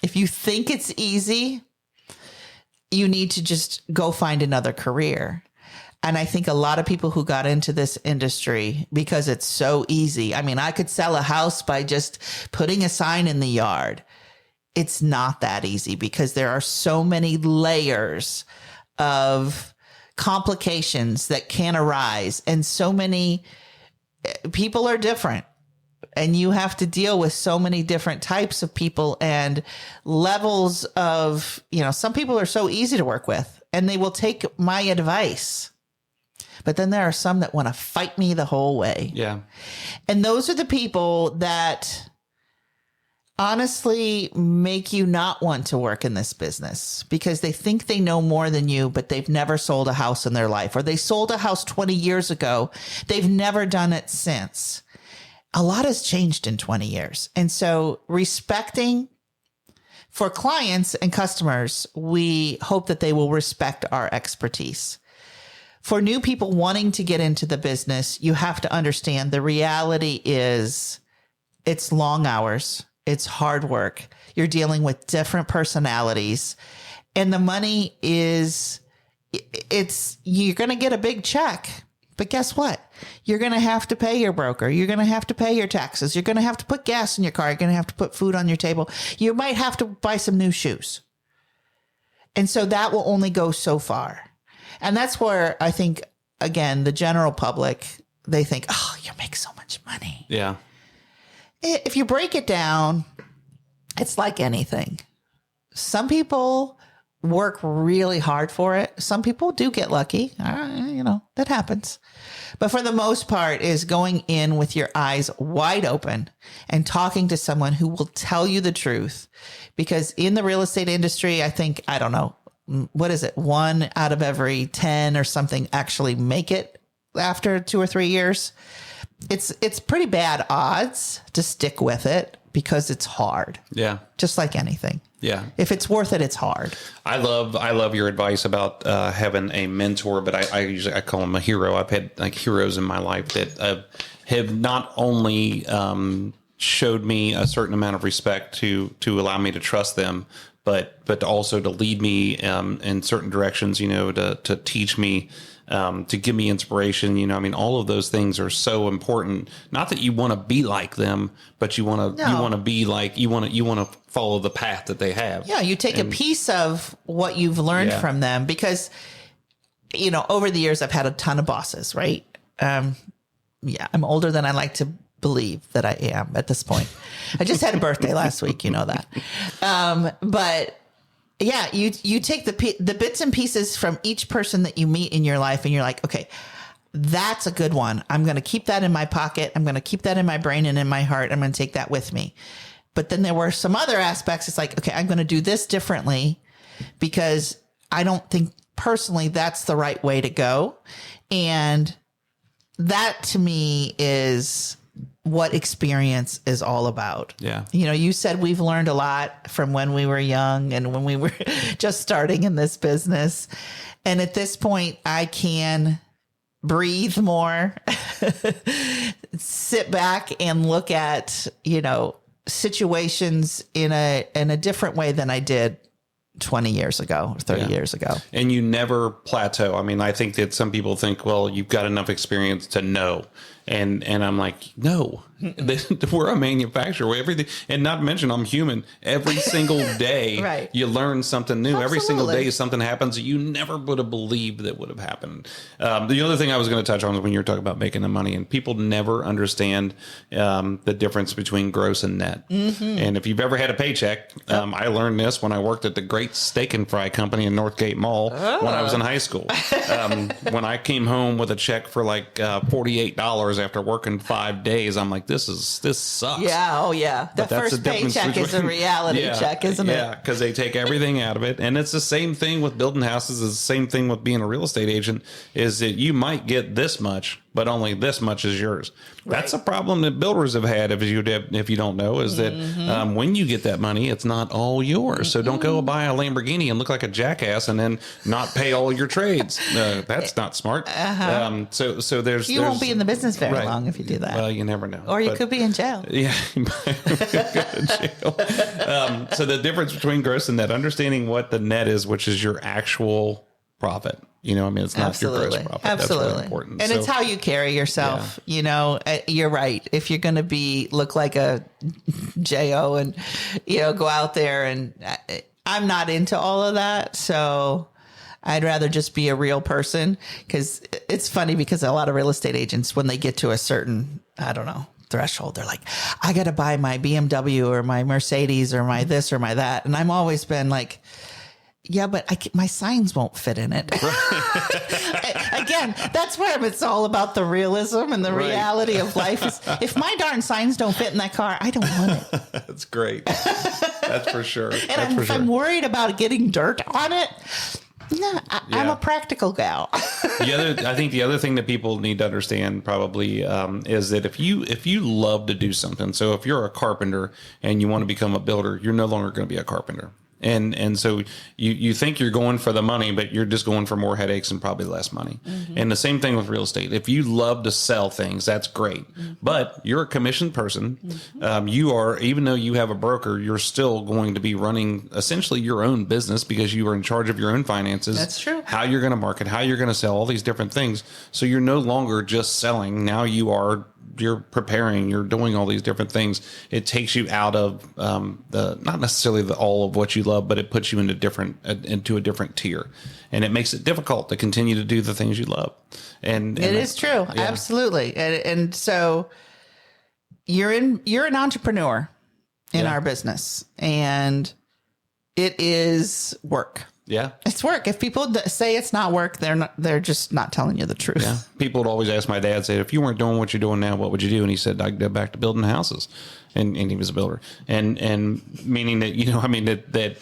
Speaker 2: If you think it's easy, you need to just go find another career. And I think a lot of people who got into this industry because it's so easy. I mean, I could sell a house by just putting a sign in the yard. It's not that easy because there are so many layers of complications that can arise, and so many people are different, and you have to deal with so many different types of people and levels of, some people are so easy to work with and they will take my advice. But then there are some that want to fight me the whole way. Yeah. And those are the people that honestly make you not want to work in this business because they think they know more than you, but they've never sold a house in their life, or they sold a house 20 years ago. They've never done it since. A lot has changed in 20 years. And so respecting for clients and customers, we hope that they will respect our expertise. For new people wanting to get into the business, you have to understand the reality is it's long hours. It's hard work. You're dealing with different personalities, and the money you're going to get a big check, but guess what? You're going to have to pay your broker. You're going to have to pay your taxes. You're going to have to put gas in your car. You're going to have to put food on your table. You might have to buy some new shoes. And so that will only go so far. And that's where I think, again, the general public, they think, oh, you make so much money. Yeah. If you break it down, it's like anything. Some people work really hard for it. Some people do get lucky. That happens. But for the most part is going in with your eyes wide open and talking to someone who will tell you the truth. Because in the real estate industry, I think, what is it? 1 out of every 10 or something actually make it after 2 or 3 years. It's pretty bad odds to stick with it because it's hard.
Speaker 1: Yeah.
Speaker 2: Just like anything.
Speaker 1: Yeah.
Speaker 2: If it's worth it, it's hard.
Speaker 1: I love your advice about having a mentor, but I call him a hero. I've had like heroes in my life that have not only showed me a certain amount of respect to allow me to trust them, but also to lead me in certain directions, to teach me, to give me inspiration. I mean, all of those things are so important. Not that you want to be like them, but you want to be like, you want to follow the path that they have.
Speaker 2: Yeah. You take a piece of what you've learned from them because, over the years, I've had a ton of bosses, right? I'm older than I like to believe that I am at this point. I just had a birthday last week, you know that. But yeah, you take the bits and pieces from each person that you meet in your life and you're like, okay, that's a good one. I'm going to keep that in my pocket. I'm going to keep that in my brain and in my heart. I'm going to take that with me. But then there were some other aspects. It's like, okay, I'm going to do this differently because I don't think personally that's the right way to go. And that to me is what experience is all about.
Speaker 1: Yeah.
Speaker 2: You said we've learned a lot from when we were young and when we were just starting in this business. And at this point, I can breathe more, sit back and look at, situations in a different way than I did 20 years ago, 30 years ago.
Speaker 1: And you never plateau. I mean, I think that some people think, well, you've got enough experience to know. And I'm like, no, we're a manufacturer. Everything, and not to mention I'm human. Every single day,
Speaker 2: right.
Speaker 1: You learn something new.
Speaker 2: Absolutely.
Speaker 1: Every single day something happens that you never would have believed that would have happened. The other thing I was going to touch on is when you were talking about making the money, and people never understand the difference between gross and net. Mm-hmm. And if you've ever had a paycheck, I learned this when I worked at the Great Steak and Fry Company in Northgate Mall when I was in high school. When I came home with a check for like $48 after working 5 days, I'm like, this sucks.
Speaker 2: Yeah. Oh yeah. The first paycheck is a reality check, isn't it?
Speaker 1: Yeah. Cause they take everything out of it. And it's the same thing with building houses. It's the same thing with being a real estate agent is that you might get this much, but only this much is yours. Right. That's a problem that builders have had. If you don't know, is that when you get that money, it's not all yours. So don't go buy a Lamborghini and look like a jackass and then not pay all your trades. That's not smart. So there's
Speaker 2: won't be in the business very long if you do that.
Speaker 1: Well, you never know.
Speaker 2: Or you could be in jail.
Speaker 1: Yeah, you might go to jail. So the difference between gross and net, understanding what the net is, which is your actual profit. It's not your gross profit.
Speaker 2: Absolutely.
Speaker 1: That's really important.
Speaker 2: And it's how you carry yourself. Yeah. You're right. If you're going to look like a J.O. and, go out there and I'm not into all of that. So I'd rather just be a real person because it's funny because a lot of real estate agents, when they get to a certain, threshold, they're like, I got to buy my BMW or my Mercedes or my this or my that. And I'm always been like, yeah, but my signs won't fit in it. Again, that's where it's all about the realism and the reality of life. If my darn signs don't fit in that car, I don't want it.
Speaker 1: That's great. That's for sure.
Speaker 2: And I'm worried about getting dirt on it. No, I'm a practical gal.
Speaker 1: I think the other thing that people need to understand probably is that if you love to do something, so if you're a carpenter and you want to become a builder, you're no longer going to be a carpenter. And so you think you're going for the money, but you're just going for more headaches and probably less money. Mm-hmm. And the same thing with real estate. If you love to sell things, that's great. Mm-hmm. But you're a commissioned person. Mm-hmm. You are, even though you have a broker, you're still going to be running essentially your own business because you are in charge of your own finances.
Speaker 2: That's true.
Speaker 1: How you're going to market, how you're going to sell, all these different things. So you're no longer just selling. Now you're preparing, you're doing all these different things. It takes you out of not necessarily all of what you love, but it puts you into a different tier, and it makes it difficult to continue to do the things you love. And
Speaker 2: it is true, absolutely. And so you're an entrepreneur in our business, and it is work.
Speaker 1: Yeah,
Speaker 2: it's work. If people say it's not work, they're just not telling you the truth.
Speaker 1: Yeah, people would always ask my dad, say, if you weren't doing what you're doing now, what would you do? And he said, I'd go back to building houses. And he was a builder, and meaning that that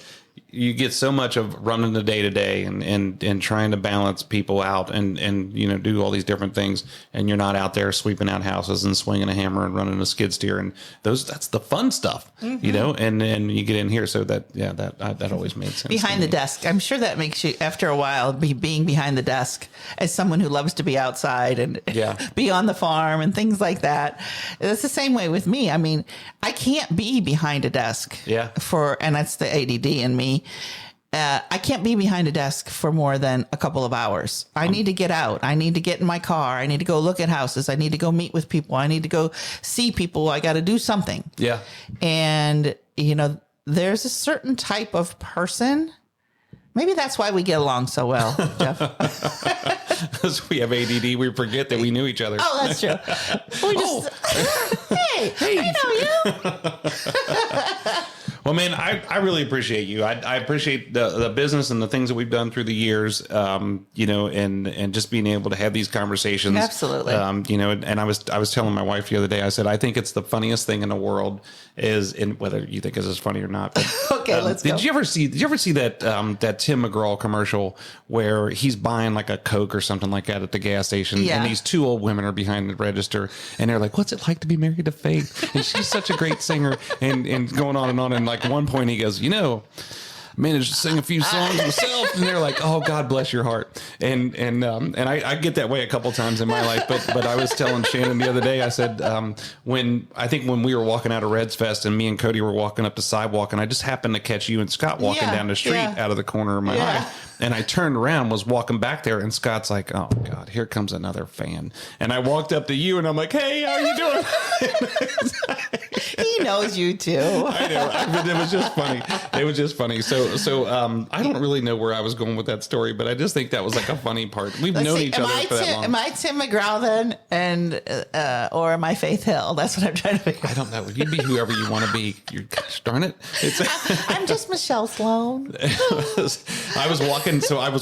Speaker 1: you get so much of running the day to day and trying to balance people out and do all these different things, and you're not out there sweeping out houses and swinging a hammer and running a skid steer, and that's the fun stuff, and then you get in here. So that always made sense.
Speaker 2: Behind the desk. I'm sure that makes you, after a while, being behind the desk as someone who loves to be outside and be on the farm and things like that. It's the same way with me. I mean, I can't be behind a desk and that's the ADD in me. I can't be behind a desk for more than a couple of hours. I need to get out. I need to get in my car. I need to go look at houses. I need to go meet with people. I need to go see people. I got to do something. Yeah. And, there's a certain type of person. Maybe that's why we get along so well, Jeff.
Speaker 1: Because we have ADD, we forget that we knew each other.
Speaker 2: Oh, that's true. We just, hey, I know you.
Speaker 1: Well, man, I really appreciate you. I appreciate the business and the things that we've done through the years, and just being able to have these conversations.
Speaker 2: Absolutely.
Speaker 1: And I was telling my wife the other day, I said, I think it's the funniest thing in the world whether you think it's as funny or not. But,
Speaker 2: okay, let's go.
Speaker 1: Did you ever see that Tim McGraw commercial where he's buying like a Coke or something like that at the gas station, and these two old women are behind the register, and they're like, "What's it like to be married to Faith? And she's such a great singer," and going on, and like at one point he goes, managed to sing a few songs myself, and they're like, "Oh, God bless your heart." And I get that way a couple times in my life, but I was telling Shannon the other day, I said, when we were walking out of Reds Fest and me and Cody were walking up the sidewalk, and I just happened to catch you and Scott walking down the street out of the corner of my eye. And I turned around, was walking back there, and Scott's like, "Oh God, here comes another fan." And I walked up to you, and I'm like, "Hey, how are you doing?"
Speaker 2: He knows you too.
Speaker 1: I know. It was just funny. It was just funny. So I don't really know where I was going with that story, but I just think that was like a funny part. We've known each other for that long.
Speaker 2: Am I Tim McGraw then, or am I Faith Hill? That's what I'm trying to figure out.
Speaker 1: I don't know. You'd be whoever you want to be. Gosh darn it.
Speaker 2: I'm just Michelle Sloan.
Speaker 1: I was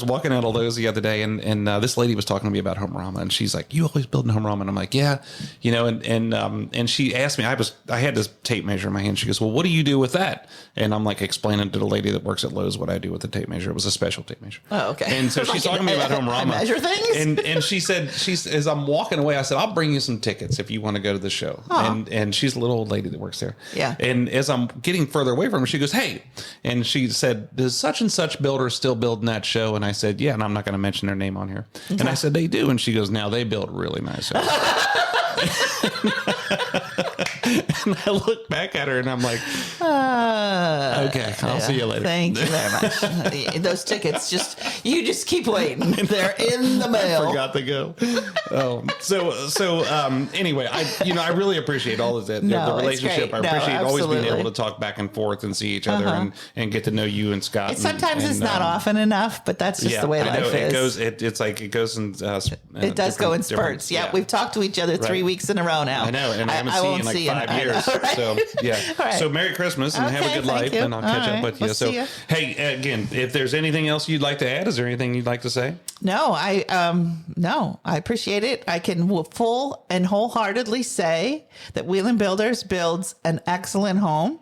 Speaker 1: walking out of those the other day, and this lady was talking to me about Home Rama, and she's like, "You always building Home Rama?" And I'm like, "Yeah," and she asked me, I had this tape measure in my hand. She goes, "Well, what do you do with that?" And I'm like explaining to the lady that works at Lowe's what I do with the tape measure. It was a special tape measure.
Speaker 2: Oh, okay.
Speaker 1: And so she's talking to me about Home Rama.
Speaker 2: I measure things.
Speaker 1: And she said, as I'm walking away, I said, "I'll bring you some tickets if you want to go to the show." And she's a little old lady that works there.
Speaker 2: Yeah.
Speaker 1: And as I'm getting further away from her, she goes, "Hey," and she said, "Does such and such builder still building that show?" And I said, "Yeah," and I'm not going to mention their name on here. Okay. And I said, "They do." And she goes, "Now they build really nice houses." And I look back at her and I'm like, "Okay, I'll see you later."
Speaker 2: Thank you very much. Those tickets, you just keep waiting. They're in the mail.
Speaker 1: I forgot to go. Anyway, I really appreciate all of that. The relationship. I appreciate always being able to talk back and forth and see each other and get to know you and Scott.
Speaker 2: Sometimes it's not often enough, but that's just the way life is.
Speaker 1: It goes in.
Speaker 2: It does go in spurts. Yeah, we've talked to each other 3 weeks in a row now.
Speaker 1: I know, and I haven't seen you in like 5 years. Right? So
Speaker 2: Right.
Speaker 1: So Merry Christmas and have a good life, and I'll catch up with you. So hey, again, if there's anything else you'd like to add, is there anything you'd like to say?
Speaker 2: No, I appreciate it. I can full and wholeheartedly say that Wheeling Builders builds an excellent home.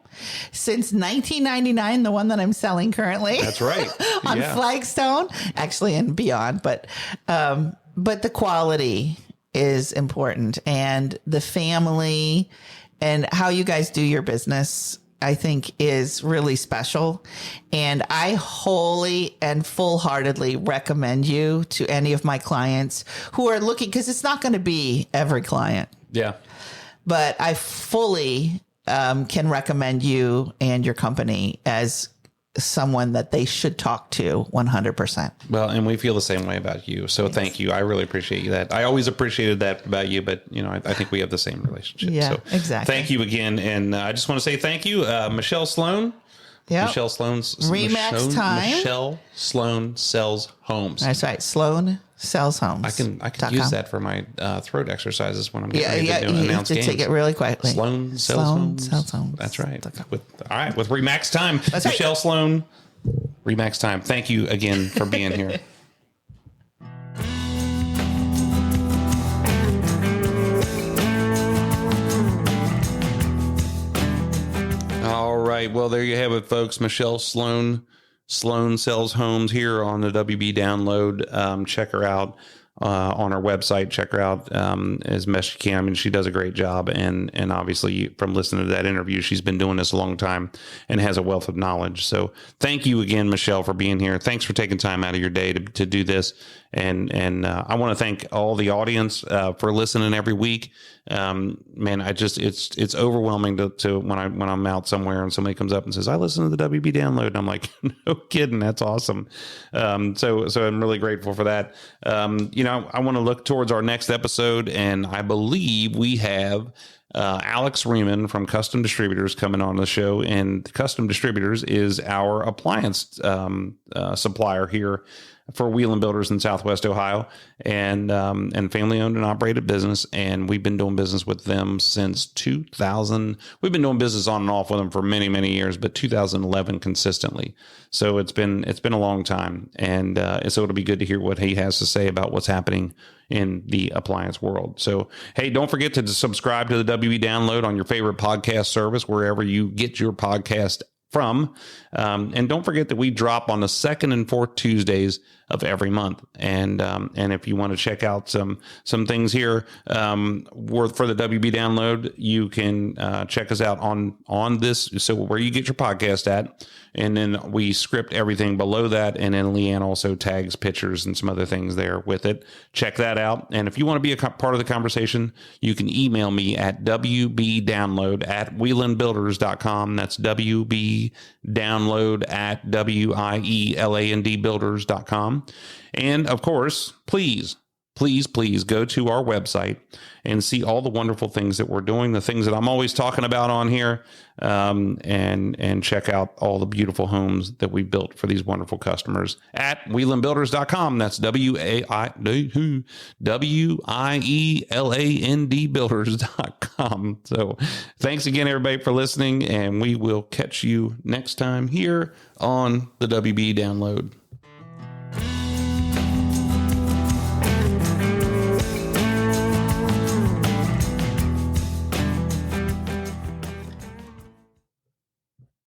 Speaker 2: Since 1999, the one that I'm selling currently.
Speaker 1: That's right.
Speaker 2: On Flagstone, actually, and beyond, but the quality is important, and the family and how you guys do your business, I think, is really special. And I wholly and full-heartedly recommend you to any of my clients who are looking, because it's not going to be every client.
Speaker 1: Yeah.
Speaker 2: But I fully can recommend you and your company as someone that they should talk to 100%.
Speaker 1: Well, and we feel the same way about you. So thank you. I really appreciate that. I always appreciated that about you, but I think we have the same relationship.
Speaker 2: Yeah,
Speaker 1: so
Speaker 2: exactly.
Speaker 1: Thank you again. And I just want to say thank you. Michelle Sloan.
Speaker 2: Yeah.
Speaker 1: Michelle Sloan's
Speaker 2: REMAX time.
Speaker 1: Michelle Sloan sells homes.
Speaker 2: That's right. Sloan sells homes.
Speaker 1: I can use that for my throat exercises when I'm getting ready to
Speaker 2: you
Speaker 1: announce
Speaker 2: have to
Speaker 1: games.
Speaker 2: take it really quietly.
Speaker 1: Sloan sells homes. That's right. With REMAX time.
Speaker 2: That's
Speaker 1: Michelle
Speaker 2: right.
Speaker 1: Sloan, REMAX time. Thank you again for being here. All right. Well, there you have it, folks. Michelle Sloan, Sloan sells homes here on the WB Download. Check her out on our website. Check her out as best you can. I mean, she does a great job. And obviously, from listening to that interview, she's been doing this a long time and has a wealth of knowledge. So thank you again, Michelle, for being here. Thanks for taking time out of your day to do this. And I want to thank all the audience for listening every week. Man, it's overwhelming to when I'm out somewhere and somebody comes up and says, I listen to the WB Download. And I'm like, no kidding. That's awesome. So I'm really grateful for that. I want to look towards our next episode, and I believe we have Alex Riemann from Custom Distributors coming on the show. And Custom Distributors is our appliance supplier here for Wheeling Builders in Southwest Ohio, and family owned and operated business. And we've been doing business with them since 2000. We've been doing business on and off with them for many, many years, but 2011 consistently. So it's been a long time. And so it'll be good to hear what he has to say about what's happening in the appliance world. So, hey, don't forget to subscribe to the WB Download on your favorite podcast service, wherever you get your podcast from. And don't forget that we drop on the second and fourth Tuesdays of every month. And if you want to check out some things here for the WB Download, you can check us out on this. So where you get your podcast at, and then we script everything below that. And then Leanne also tags pictures and some other things there with it. Check that out. And if you want to be a part of the conversation, you can email me at wbdownload@wielandbuilders.com. That's wbdownload@wielandbuilders.com. And of course, please go to our website and see all the wonderful things that we're doing, the things that I'm always talking about on here, and check out all the beautiful homes that we built for these wonderful customers at wielandbuilders.com. That's WIELAND builders.com. So thanks again, everybody, for listening, and we will catch you next time here on the WB Download.